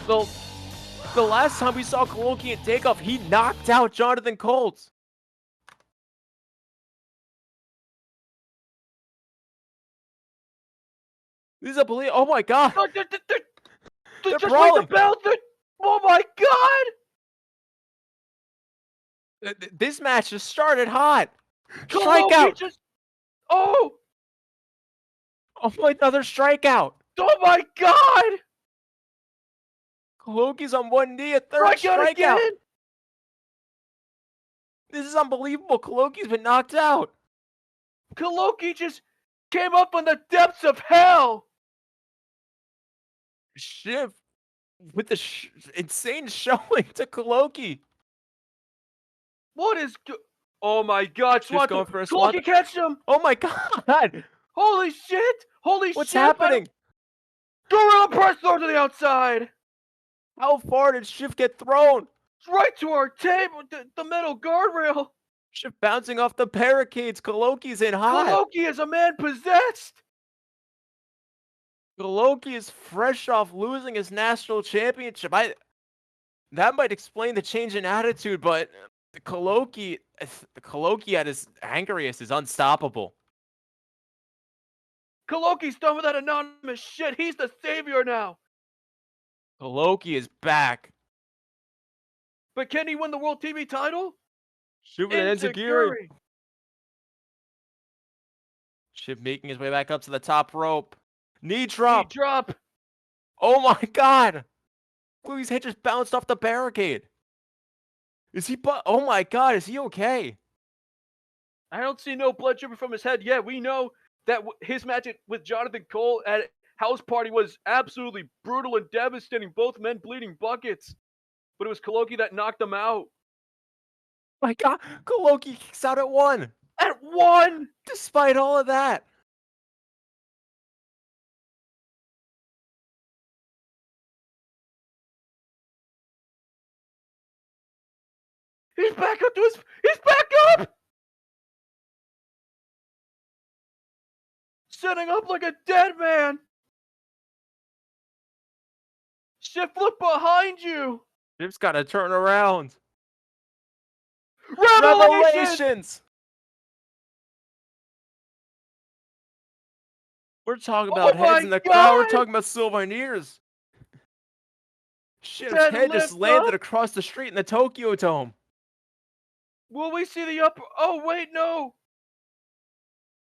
The last time we saw Koloki at Takeoff, he knocked out Jonathan Colts. This is unbelievable. Oh my god! They're just brawling. like the bells! Oh my god! This match just started hot. Koloki Strikeout! just... Oh! Oh my, another strikeout! Oh my god! Koloki's on one knee, a third Strikeout again! This is unbelievable. Koloki's been knocked out. Koloki just came up from the depths of hell! Shiff with the insane showing to Koloki. What is... Oh my god, Shiff's going for a Koloki catch him! Oh my god! Holy shit! Holy shit! What's happening? Gorilla press throw to the outside! How far did Shiff get thrown? It's right to our table, the metal guardrail! Shiff bouncing off the barricades. Koloki's in hot. Koloki is a man possessed! Koloki is fresh off losing his national championship. That might explain the change in attitude, but Koloki at his angriest is unstoppable. Koloki's done with that anonymous shit. He's the savior now. Koloki is back. But can he win the World TV title? Shoot with an enziguri. Shiff making his way back up to the top rope. Knee drop. Knee drop. Oh my god. Koloki's head just bounced off the barricade. Is he? Oh my god, is he okay? I don't see no blood dripping from his head yet. We know that his match with Jonathan Cole at House Party was absolutely brutal and devastating. Both men bleeding buckets. But it was Koloki that knocked him out. My god, Koloki kicks out at 1. At 1! Despite all of that. He's back up to his... He's back up! Sitting up like a dead man. Shift, look behind you. Shiff's got to turn around. Revelations! We're talking about heads in the crowd. We're talking about souvenirs. Shiff's head just landed across the street in the Tokyo Dome. Will we see the upper... Oh, wait, no.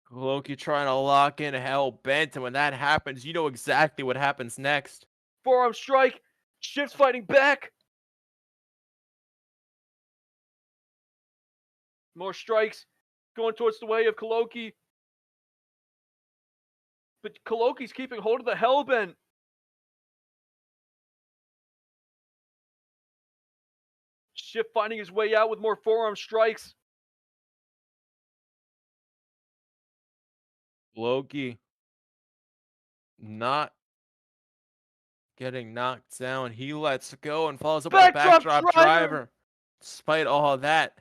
Koloki trying to lock in hell bent, and when that happens, you know exactly what happens next. Forearm strike. Shift's fighting back. More strikes going towards the way of Koloki. But Koloki's keeping hold of the hellbent. Shift finding his way out with more forearm strikes. Koloki not getting knocked down. He lets go and follows up with a backdrop driver. Despite all of that,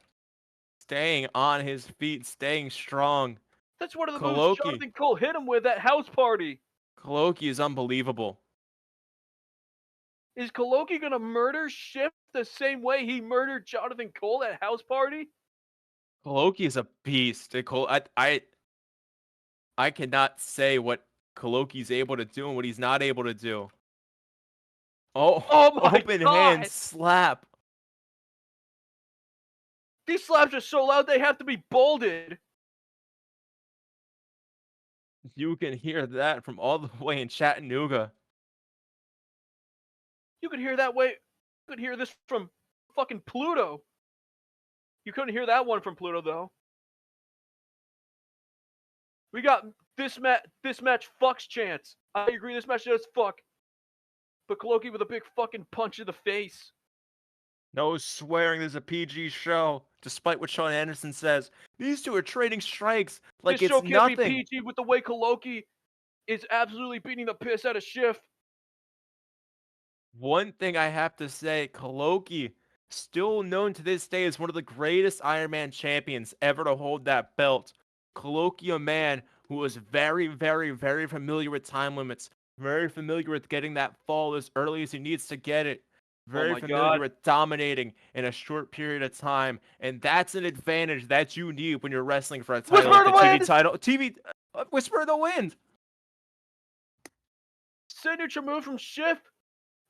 staying on his feet, staying strong. That's one of the moves Jonathan Cole hit him with at House Party. Koloki is unbelievable. Is Koloki gonna murder Shiff the same way he murdered Jonathan Cole at House Party? Koloki is a beast. I cannot say what Koloki's able to do and what he's not able to do. Oh, Oh my open God! hand slap. These slaps are so loud they have to be bolded. You can hear that from all the way in Chattanooga. You could hear that way. You could hear this from fucking Pluto. You couldn't hear that one from Pluto though. We got this match fucks chance. I agree, this match does fuck. But Koloki with a big fucking punch in the face. No swearing, there's a PG show. Despite what Shawn Anderson says, these two are trading strikes like This it's show can't nothing. be PG with the way Koloki is absolutely beating the piss out of Shiff. One thing I have to say, Koloki, still known to this day as one of the greatest Iron Man champions ever to hold that belt. Koloki, a man who was very, very, very familiar with time limits, very familiar with getting that fall as early as he needs to get it, very my familiar God. with dominating in a short period of time, and that's an advantage that you need when you're wrestling for a title Whisper like the the TV Wind! title. Whisper of the Wind. Signature move from Shiff.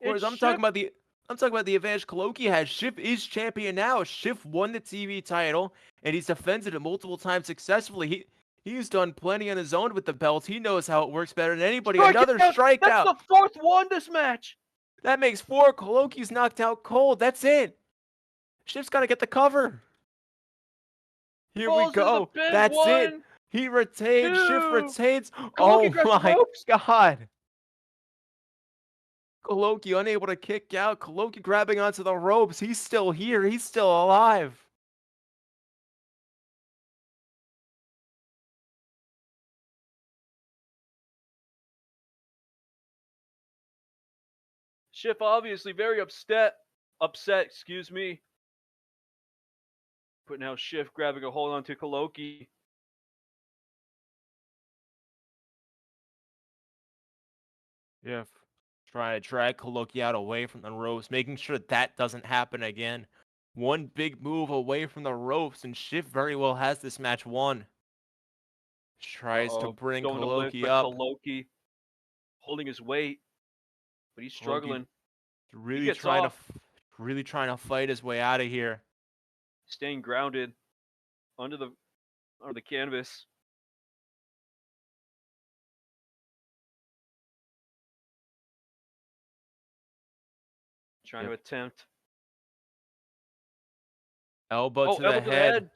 Whereas I'm talking about the advantage Koloki has. Shiff is champion now. Shiff won the TV title, and he's defended it multiple times successfully. He's done plenty on his own with the belt. He knows how it works better than anybody. Another strikeout. That's the fourth one this match. That makes 4. Koloki's knocked out cold. That's it. Shiff's got to get the cover. Here Falls we into the go. pin. That's One, it. He retains. Shiff two. retains. Koloki Oh grabs the my ropes. God. Koloki unable to kick out. Koloki grabbing onto the ropes. He's still here. He's still alive. Shiff obviously very upset, excuse me. But now Shiff grabbing a hold onto Koloki. Shiff trying to drag Koloki out away from the ropes, making sure that doesn't happen again. One big move away from the ropes, and Shiff very well has this match won. Tries to bring Going to lift, Koloki but up. Koloki holding his weight, but he's struggling. Really gets trying off. to fight his way out of here. Staying grounded under the canvas. Trying to attempt. Elbow to the elbow head.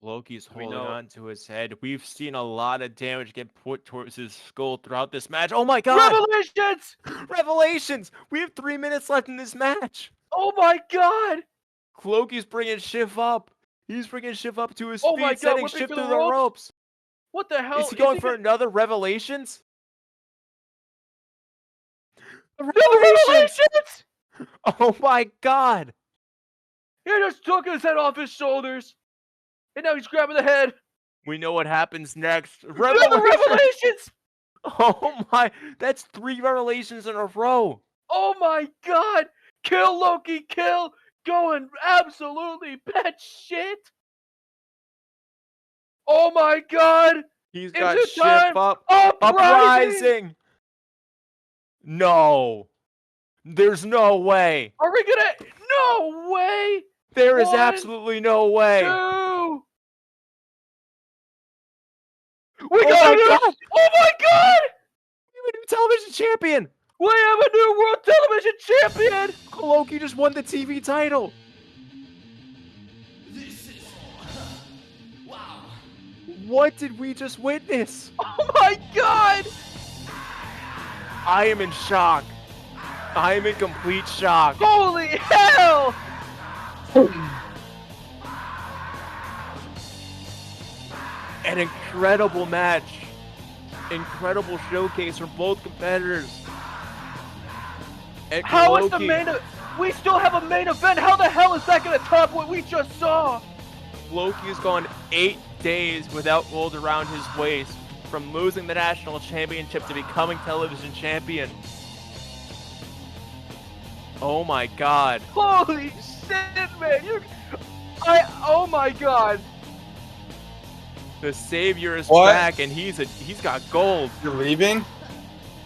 Loki's holding on to his head. We've seen a lot of damage get put towards his skull throughout this match. Oh my God! Revelations! Revelations! We have 3 minutes left in this match. Oh my God! Loki's bringing Shiff up. He's bringing Shiff up to his Oh feet, my God, setting whipping Shiff for through the the ropes. ropes. What the hell? Is he going for another Revelations? Revelations! Oh my God! He just took his head off his shoulders, and now he's grabbing the head. We know what happens next. Revelations! Oh my! That's 3 Revelations in a row. Oh my God! Kill Loki! Kill! Going absolutely batshit! Oh my God! He's got Into Shiff time. up. Uprising! Uprising! No. There's no way. Are we gonna? No way! There is One, absolutely no way. 2. We Oh got my a new! God! Oh my God! We have a new television champion. We have a new world television champion! Koloki just won the TV title. What did we just witness? Oh my God! I am in shock. I am in complete shock. Holy hell! An incredible match. Incredible showcase from both competitors. And How is the Koloki- main event? We still have a main event. How the hell is that gonna top what we just saw? Loki has gone 8 days without gold around his waist, from losing the national championship to becoming television champion. Oh my god. Holy shit, man! Oh my god! The savior is What? back, and he's got gold. You're leaving?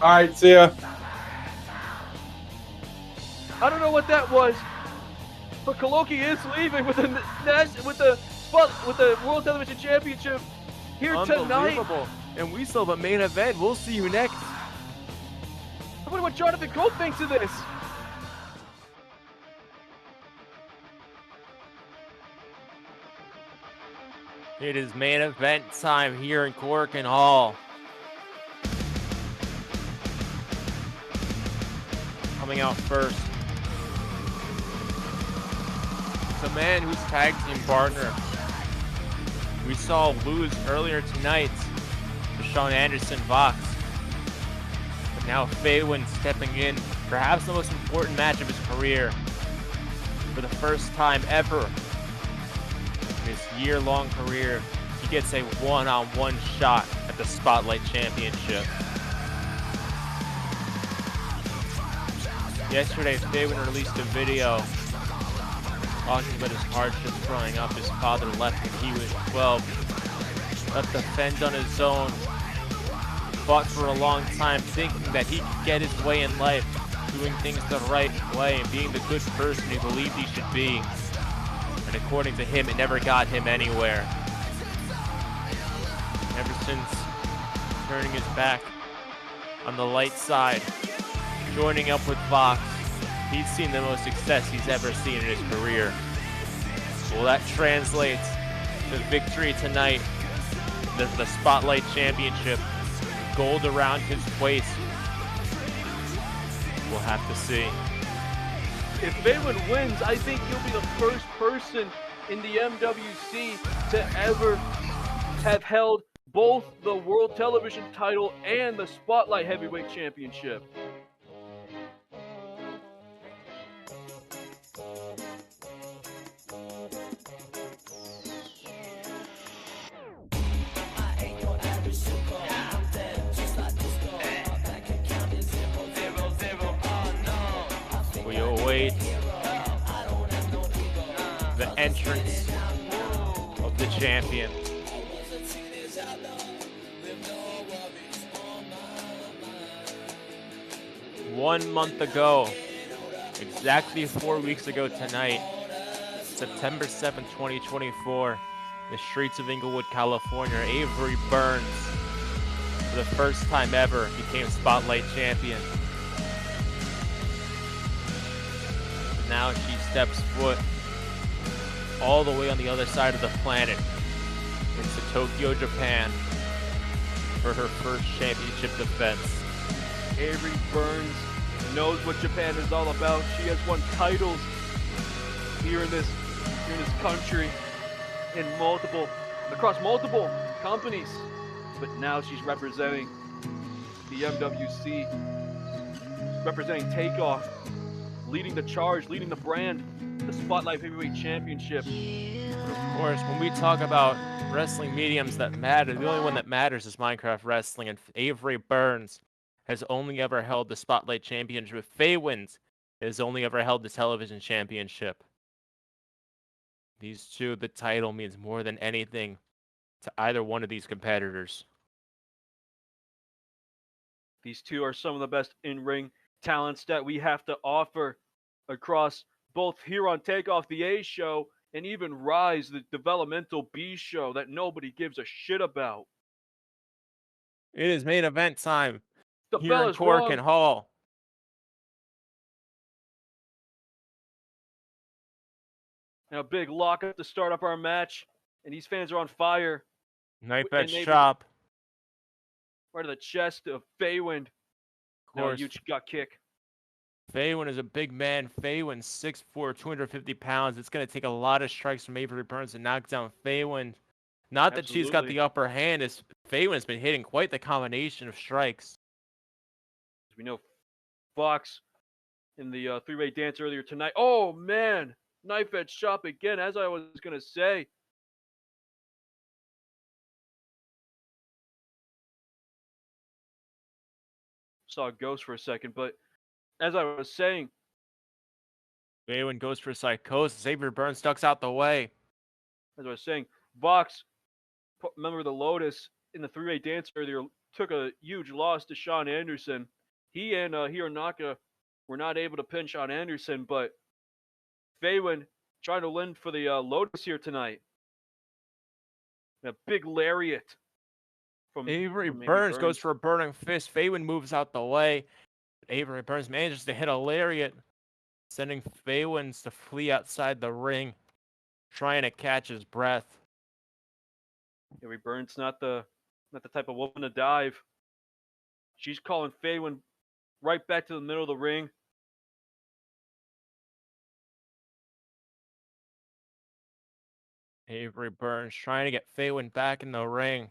Alright, see ya. I don't know what that was, but Koloki is leaving with the World Television Championship here tonight. Unbelievable. And we still have a main event. We'll see you next. I wonder what Jonathan Cole thinks of this. It is main event time here in Corkin Hall. Coming out first, it's a man who's tag team partner we saw lose earlier tonight to Shawn Anderson Vox. But now Faywind stepping in, perhaps the most important match of his career. For the first time ever in his year-long career, he gets a one-on-one shot at the Spotlight Championship. Yesterday, Faywind released a video talking about his hardships growing up. His father left when he was 12, left to fend on his own, fought for a long time thinking that he could get his way in life, doing things the right way and being the good person he believed he should be. And according to him, it never got him anywhere. Ever since turning his back on the light side, joining up with Vox, he's seen the most success he's ever seen in his career. Well, that translates to victory tonight, the Spotlight Championship, gold around his waist. We'll have to see. If Faywind wins, I think he'll be the first person in the MWC to ever have held both the World Television title and the Spotlight Heavyweight Championship. We await the entrance of the champion. One month ago, exactly 4 weeks ago tonight, September 7th, 2024, the streets of Inglewood, California, Avery Burns, for the first time ever, became Spotlight champion. Now she steps foot all the way on the other side of the planet into Tokyo, Japan for her first championship defense. Avery Burns knows what Japan is all about. She has won titles here in this country across multiple companies. But now she's representing the MWC, representing Takeoff, leading the charge, leading the brand, the Spotlight Heavyweight Championship. But of course, when we talk about wrestling mediums that matter, the only one that matters is Minecraft Wrestling, and Avery Burns has only ever held the Spotlight Championship. Faywind has only ever held the Television Championship. These two, the title means more than anything to either one of these competitors. These two are some of the best in-ring talents that we have to offer across both here on Takeoff, the A show, and even Rise, the developmental B show that nobody gives a shit about. It is main event time The here bell in is Corkin rung. Hall. And a big lockup to start up our match, and these fans are on fire. Knife And edge they- chop. Right to the chest of Faywind. Of Now a course. huge gut kick. Faywind is a big man. Faywind 6'4", 250 pounds. It's going to take a lot of strikes from Avery Burns to knock down Faywind. Not that she's got Absolutely. the upper hand, as Faywind's been hitting quite the combination of strikes. As we know, Fox in the three-way dance earlier tonight. Oh, man. Knife edge chop again, as I was going to say. saw a ghost for a second, but as I was saying, Faywind goes for psychosis. Avery Burns ducks out the way. as I was saying, Vox, member of the Lotus, in the three-way dance earlier, took a huge loss to Shawn Anderson. He and Hironaka were not able to pin Shawn Anderson, but Faywind trying to win for the Lotus here tonight. A big lariat from Avery Burns. Burns goes for a burning fist. Faywind moves out the way. Avery Burns manages to hit a lariat, sending Faywind to flee outside the ring, trying to catch his breath. Avery Burns not the type of woman to dive. She's calling Faywind right back to the middle of the ring. Avery Burns trying to get Faywind back in the ring.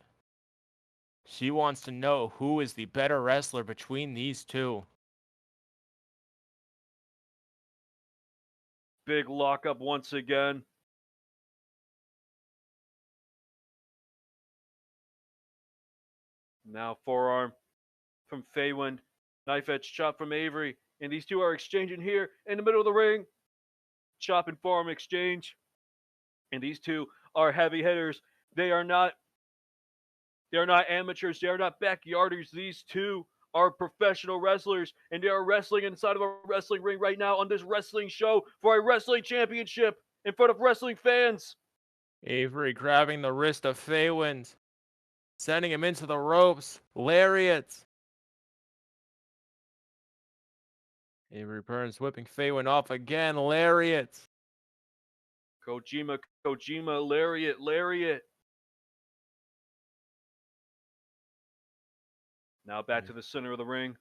She wants to know who is the better wrestler between these two. Big lockup once again. Now forearm from Faywind. Knife edge chop from Avery. And these two are exchanging here in the middle of the ring. Chop and forearm exchange. And these two are heavy hitters. They are not amateurs. They are not backyarders. These two are professional wrestlers, and they are wrestling inside of a wrestling ring right now on this wrestling show for a wrestling championship in front of wrestling fans. Avery grabbing the wrist of Faywind, sending him into the ropes. Lariat. Avery Burns whipping Faywind off again. Lariat. Kojima, lariat. Now back to the center of the ring.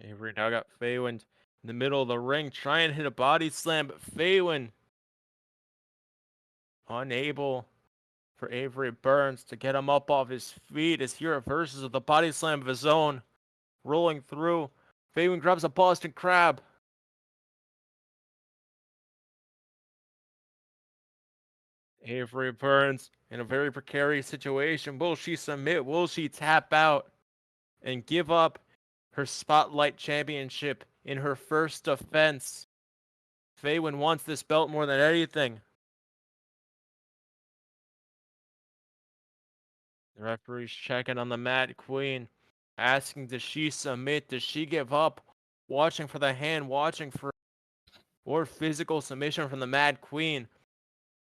Avery now got Faywind in the middle of the ring, trying to hit a body slam, but Faywind unable for Avery Burns to get him up off his feet as he reverses with a body slam of his own, rolling through. Faywind grabs a Boston Crab. Avery Burns in a very precarious situation. Will she submit? Will she tap out and give up her Spotlight Championship in her first defense? Faywind wants this belt more than anything. The referee's checking on the Mad Queen, asking, does she submit? Does she give up? Watching for the hand, watching for more physical submission from the Mad Queen.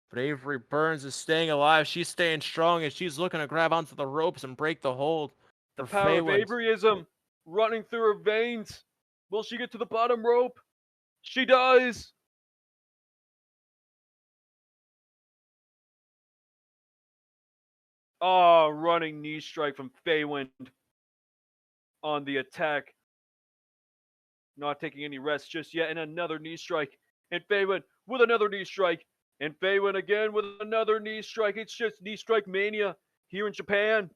But Avery Burns is staying alive. She's staying strong as she's looking to grab onto the ropes and break the hold. The power of Averyism running through her veins. Will she get to the bottom rope? She does. Oh, running knee strike from Faywind on the attack. Not taking any rest just yet, and another knee strike. And Faywind with another knee strike. And Faywind again with another knee strike. It's just knee strike mania here in Japan.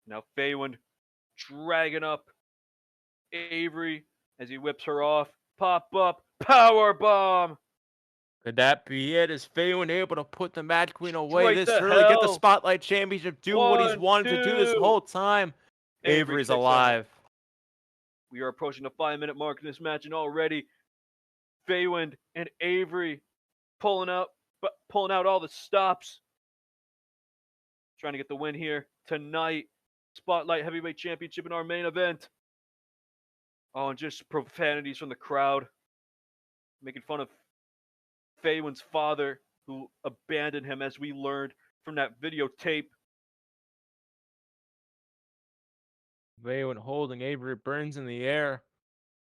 Now Faywind dragging up Avery as he whips her off. Pop up, power bomb. Could that be it? Is Faywind able to put the Mad Queen away Straight this to early? Get the hell. Spotlight Championship, do what he's 1, wanted to do this 2. whole time. Avery Avery's kicks out. alive. We are approaching the 5-minute mark in this match, and already Faywind and Avery pulling out all the stops. Trying to get the win here tonight. Spotlight Heavyweight Championship in our main event. Oh, and just profanities from the crowd. Making fun of Faywind's father, who abandoned him, as we learned from that videotape. Faywind holding Avery Burns in the air.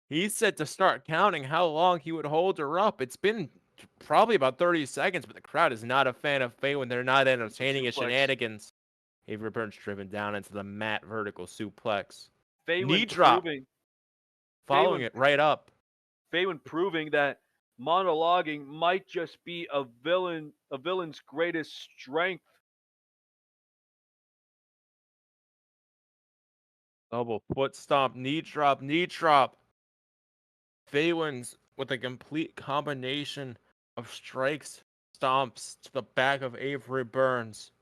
He said to start counting how long he would hold her up. It's been probably about 30 seconds, but the crowd is not a fan of Faywind. They're not entertaining his shenanigans. Avery Burns driven down into the mat vertical suplex. Faywind Knee drop. Following Faywind- it right up. Faywind proving that monologuing might just be a villain's greatest strength. Double foot stomp, knee drop, knee drop. Faywind's with a complete combination of strikes, stomps to the back of Avery Burns.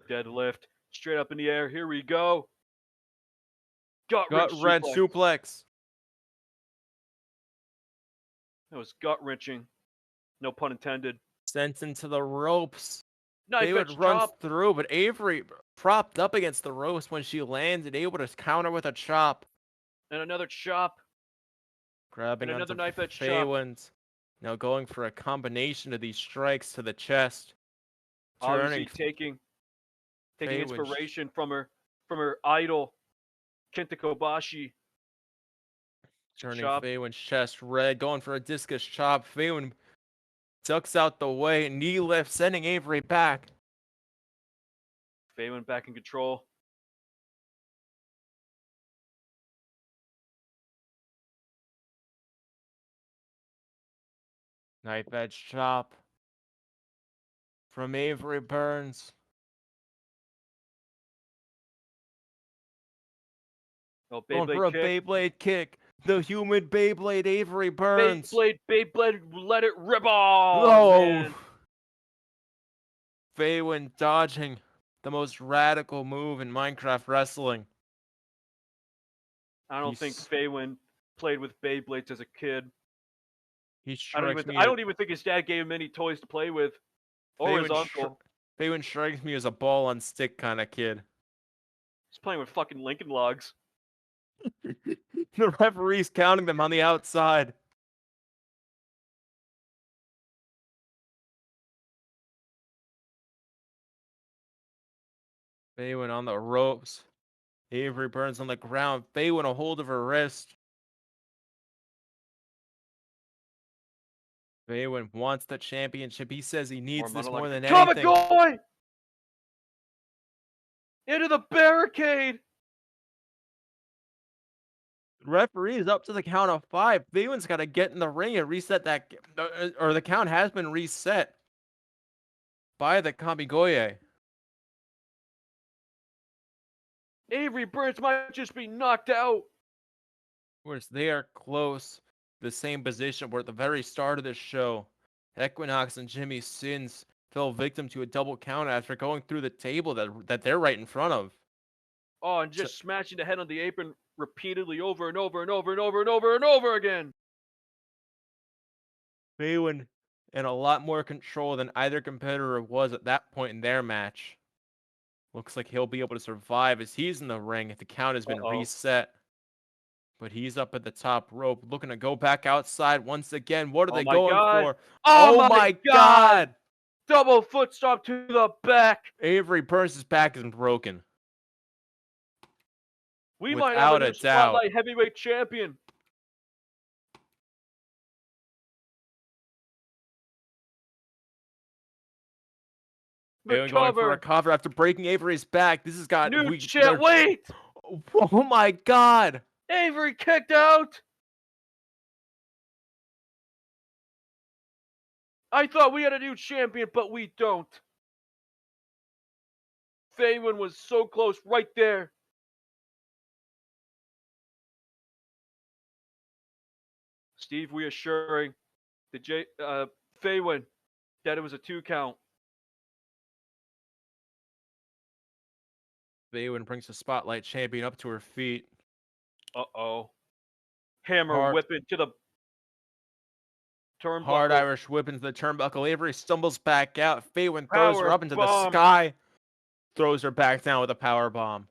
Deadlift. Straight up in the air. Here we go. Gut Gut wrench suplex. That was gut wrenching. No pun intended. Sent into the ropes. Knife Faywind edge runs chop. through, but Avery propped up against the ropes when she landed, able to counter with a chop. And another chop. Grabbing And another onto knife edge chop. Faywind. Now going for a combination of these strikes to the chest. Obviously Turning taking Faywind. inspiration from her idol, Kenta Kobashi. Turning Chop. Faywind's chest red, going for a discus chop. Faywind ducks out the way, knee lift, sending Avery back. Faywind back in control. Knife edge chop from Avery Burns. Oh, Going for a Beyblade kick. Beyblade kick. The human Beyblade Avery Burns. Beyblade, let it rip off. Oh, Man. Faywind dodging the most radical move in Minecraft wrestling. I don't think Faywind played with Beyblades as a kid. He I don't even think his dad gave him any toys to play with, or his uncle. Faywind strikes me as a ball on stick kind of kid. He's playing with fucking Lincoln Logs. The referee's counting them on the outside. Faywind on the ropes. Avery Burns on the ground. Faywind a hold of her wrist. Faywind wants the championship. He says he needs this more than anything. Kamigoy! Into the barricade! Referee is up to the count of 5. Faywind's got to get in the ring and reset that, or the count has been reset by the Kamigoye. Avery Burns might just be knocked out. Of course, they are close. The same position where at the very start of this show, Equinox and Jimmy Sins fell victim to a double count after going through the table that they're right in front of. Oh, and just smashing the head on the apron repeatedly over and over and over and over and over and over again. Faywind in a lot more control than either competitor was at that point in their match. Looks like he'll be able to survive as he's in the ring if the count has been reset. But he's up at the top rope, looking to go back outside once again. What are they going for? Oh my God! Double foot stomp to the back. Avery Burns' back isn't broken. We might have a new Spotlight Heavyweight Champion. Going for a cover after breaking Avery's back. This has got new chat. Wait! Oh my God! Avery kicked out. I thought we had a new champion, but we don't. Faywind was so close right there. Steve reassuring the Faywind that it was a 2 count. Faywind brings the Spotlight champion up to her feet. Uh-oh. Hammer whipping to the turnbuckle. Hard Irish whip into the turnbuckle. Avery stumbles back out. Faywind throws her up into the sky. Throws her back down with a power bomb.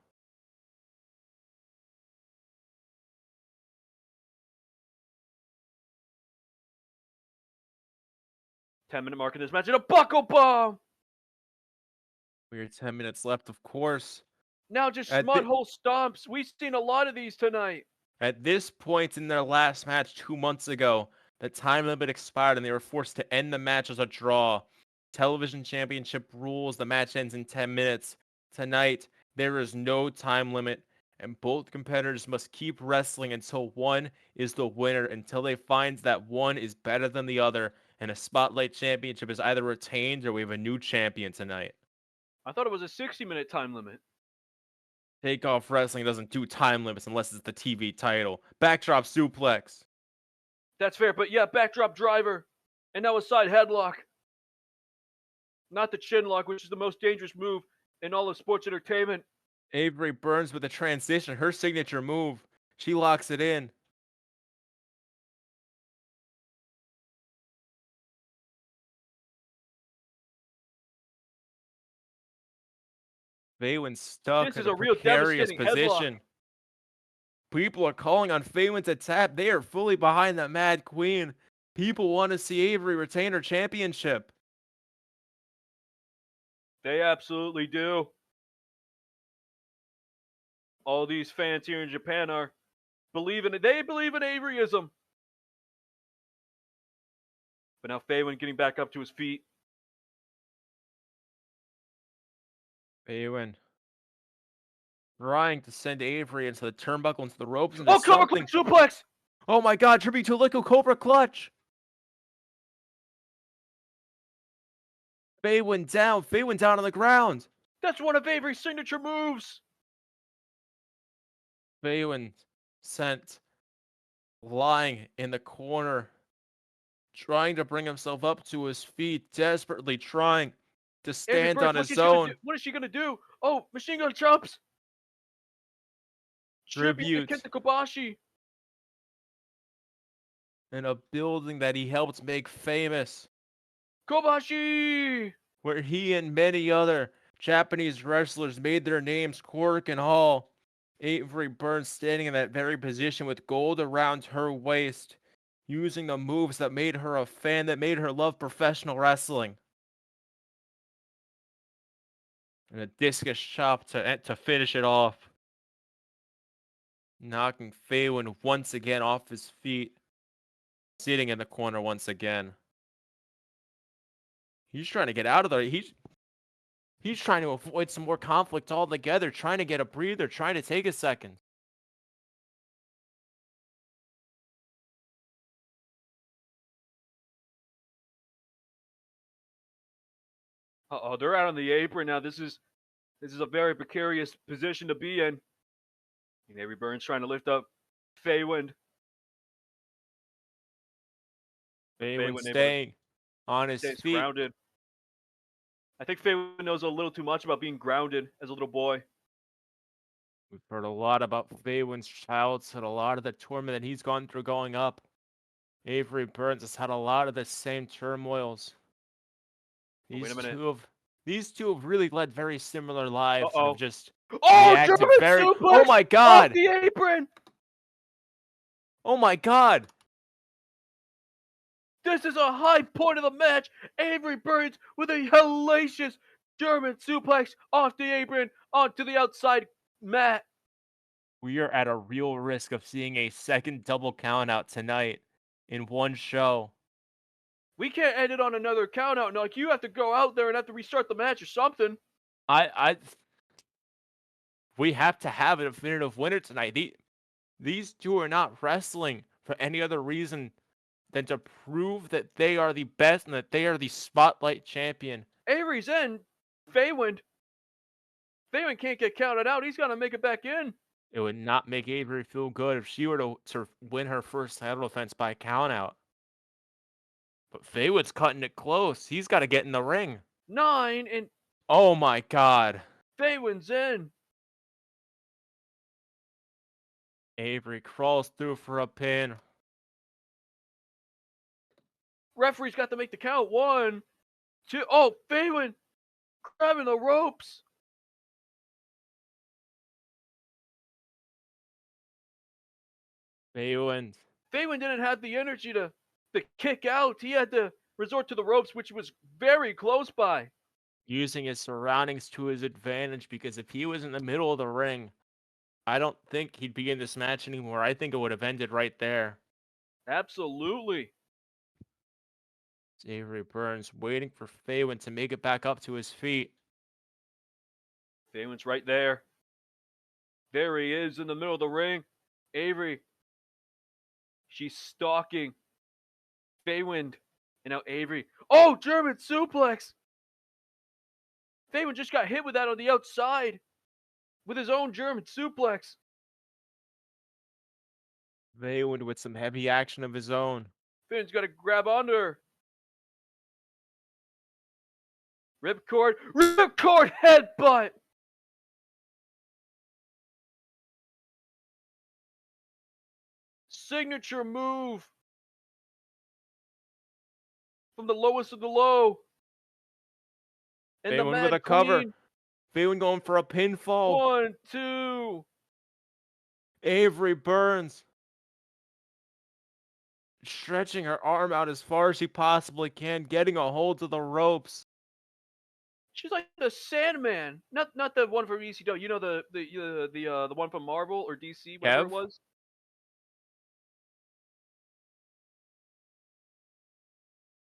Ten-minute mark in this match and a buckle bomb. We are 10 minutes left, of course. Now just smut hole stomps. We've seen a lot of these tonight. At this point in their last match 2 months ago, the time limit expired and they were forced to end the match as a draw. Television championship rules, the match ends in 10 minutes. Tonight, there is no time limit, and both competitors must keep wrestling until one is the winner, until they find that one is better than the other, and a Spotlight championship is either retained or we have a new champion tonight. I thought it was a 60-minute time limit. Takeoff Wrestling doesn't do time limits unless it's the TV title. Backdrop suplex. That's fair, but yeah, backdrop driver. And now a side headlock. Not the chin lock, which is the most dangerous move in all of sports entertainment. Avery Burns with a transition, her signature move. She locks it in. Faywind stuck This in is a a real precarious devastating headlock. position. People are calling on Faywind's attack. They are fully behind the Mad Queen. People want to see Avery retain her championship. They absolutely do. All these fans here in Japan are believing it. They believe in Averyism. But now Faywind getting back up to his feet. Faywind trying to send Avery into the turnbuckle, into the ropes, into Oh, Cobra something. Clutch suplex! Oh my god, tribute to Liquid Cobra Clutch. Faywind down on the ground. That's one of Avery's signature moves. Faywind sent lying in the corner, trying to bring himself up to his feet, desperately trying to Avery stand Burns, on what's his she gonna own. do? What is she gonna do? Oh, machine gun chops. Tribute to Tribute Kenta Kobashi. in a building that he helped make famous, Kobashi! where he and many other Japanese wrestlers made their names, Cork and Hall. Avery Burns standing in that very position with gold around her waist, using the moves that made her a fan, that made her love professional wrestling. And a discus chop to finish it off. Knocking Faywind once again off his feet. Sitting in the corner once again. He's trying to get out of there. He's trying to avoid some more conflict altogether, trying to get a breather, trying to take a second. Uh-oh, they're out on the apron now. This is a very precarious position to be in. And Avery Burns trying to lift up Faywind. Faywind staying on his stays feet. grounded. I think Faywind knows a little too much about being grounded as a little boy. We've heard a lot about Faywind's childhood, a lot of the torment that he's gone through growing up. Avery Burns has had a lot of the same turmoils. Oh, wait a minute. These two have really led very similar lives and Uh-oh. have just Oh, reacted German very. suplex Oh my god! off the apron! Oh my god! This is a high point of the match. Avery Burns with a hellacious German suplex off the apron onto the outside mat. We are at a real risk of seeing a second double countout tonight in one show. We can't end it on another count out. Like, you have to go out there and have to restart the match or something. We have to have a definitive winner tonight. These two are not wrestling for any other reason than to prove that they are the best and that they are the spotlight champion. Avery's in. Faywind can't get counted out. He's got to make it back in. It would not make Avery feel good if she were to win her first title defense by countout. But Faywind's cutting it close. He's got to get in the ring. 9 and Oh my god. Faywind's in. Avery crawls through for a pin. Referee's got to make the count. 1, 2. Oh, Faywind grabbing the ropes. Faywind didn't have the energy to kick out. He had to resort to the ropes, which was very close by. using his surroundings to his advantage, because if he was in the middle of the ring, I don't think he'd be in this match anymore. I think it would have ended right there. Absolutely. Avery Burns waiting for Faywind to make it back up to his feet. Faywind's right there. There he is in the middle of the ring. Avery. She's stalking Faywind. And now Avery. Oh, German suplex. Faywind just got hit with that on the outside. With his own German suplex. Faywind with some heavy action of his own. Faywind's got to grab onto her. Ripcord headbutt. Signature move from the lowest of the low. And the Faywind Mad with a cover. Queen. Faywind going for a pinfall. 1, 2. Avery Burns stretching her arm out as far as she possibly can, getting a hold of the ropes. She's like the Sandman, not the one from ECW. You know the one from Marvel or DC, whatever Kev? it was.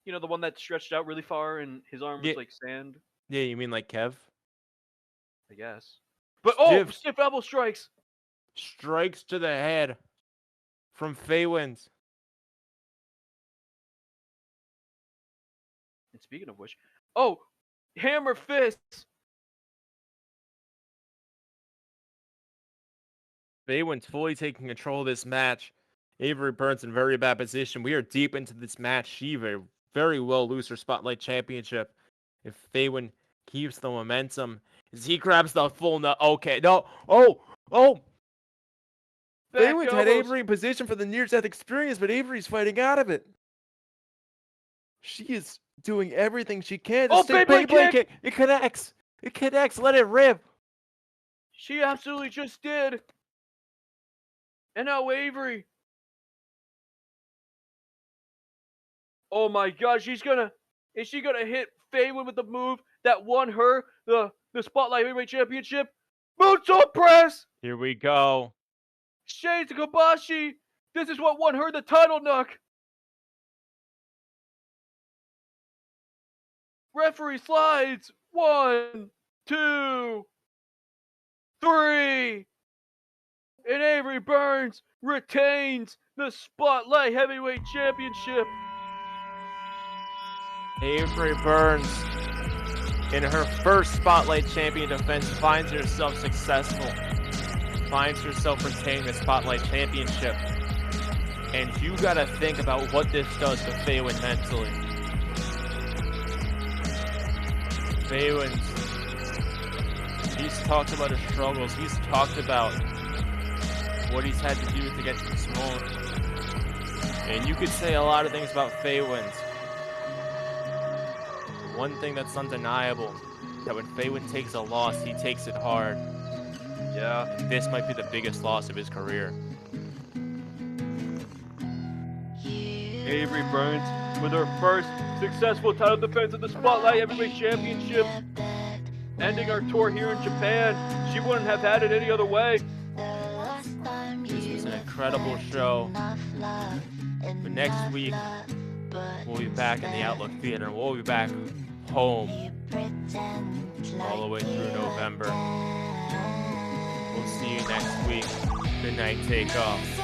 You know the one that stretched out really far and his arm was like sand. Yeah, you mean like Kev? I guess. But stiff elbow strikes. Strikes to the head from Faywind. And speaking of which, hammer fists. Faywind's fully taking control of this match. Avery Burns in very bad position. We are deep into this match. She very well lose her Spotlight Championship if Faywind keeps the momentum. As he grabs the full nut. Okay, no. Faywind had Avery in position for the near-death experience, but Avery's fighting out of it. She is doing everything she can. Beyblade kick! It connects. It connects. Let it rip. She absolutely just did. And now Avery. Oh my God, is she gonna hit Faywind with the move that won her the Spotlight Heavyweight Championship? Moonsault press! Here we go. Shades Kobashi! This is what won her the title, Nook! Referee slides! 1, 2, 3! And Avery Burns retains the Spotlight Heavyweight Championship! Avery Burns, in her first Spotlight Champion defense, finds herself successful. Finds herself retaining the Spotlight Championship. And you gotta think about what this does to Faywind mentally. Faywind, he's talked about his struggles. He's talked about what he's had to do to get to this moment. And you could say a lot of things about Faywind. One thing that's undeniable, that when Faywind takes a loss, he takes it hard. Yeah. And this might be the biggest loss of his career. Avery Burns with her first successful title defense of the Spotlight Heavyweight Championship. Ending her tour here in Japan. She wouldn't have had it any other way. This was an incredible show. But next week, we'll be back in the Outlook Theater. We'll be back home all the way through November. We'll see you next week. Good night, Takeoff.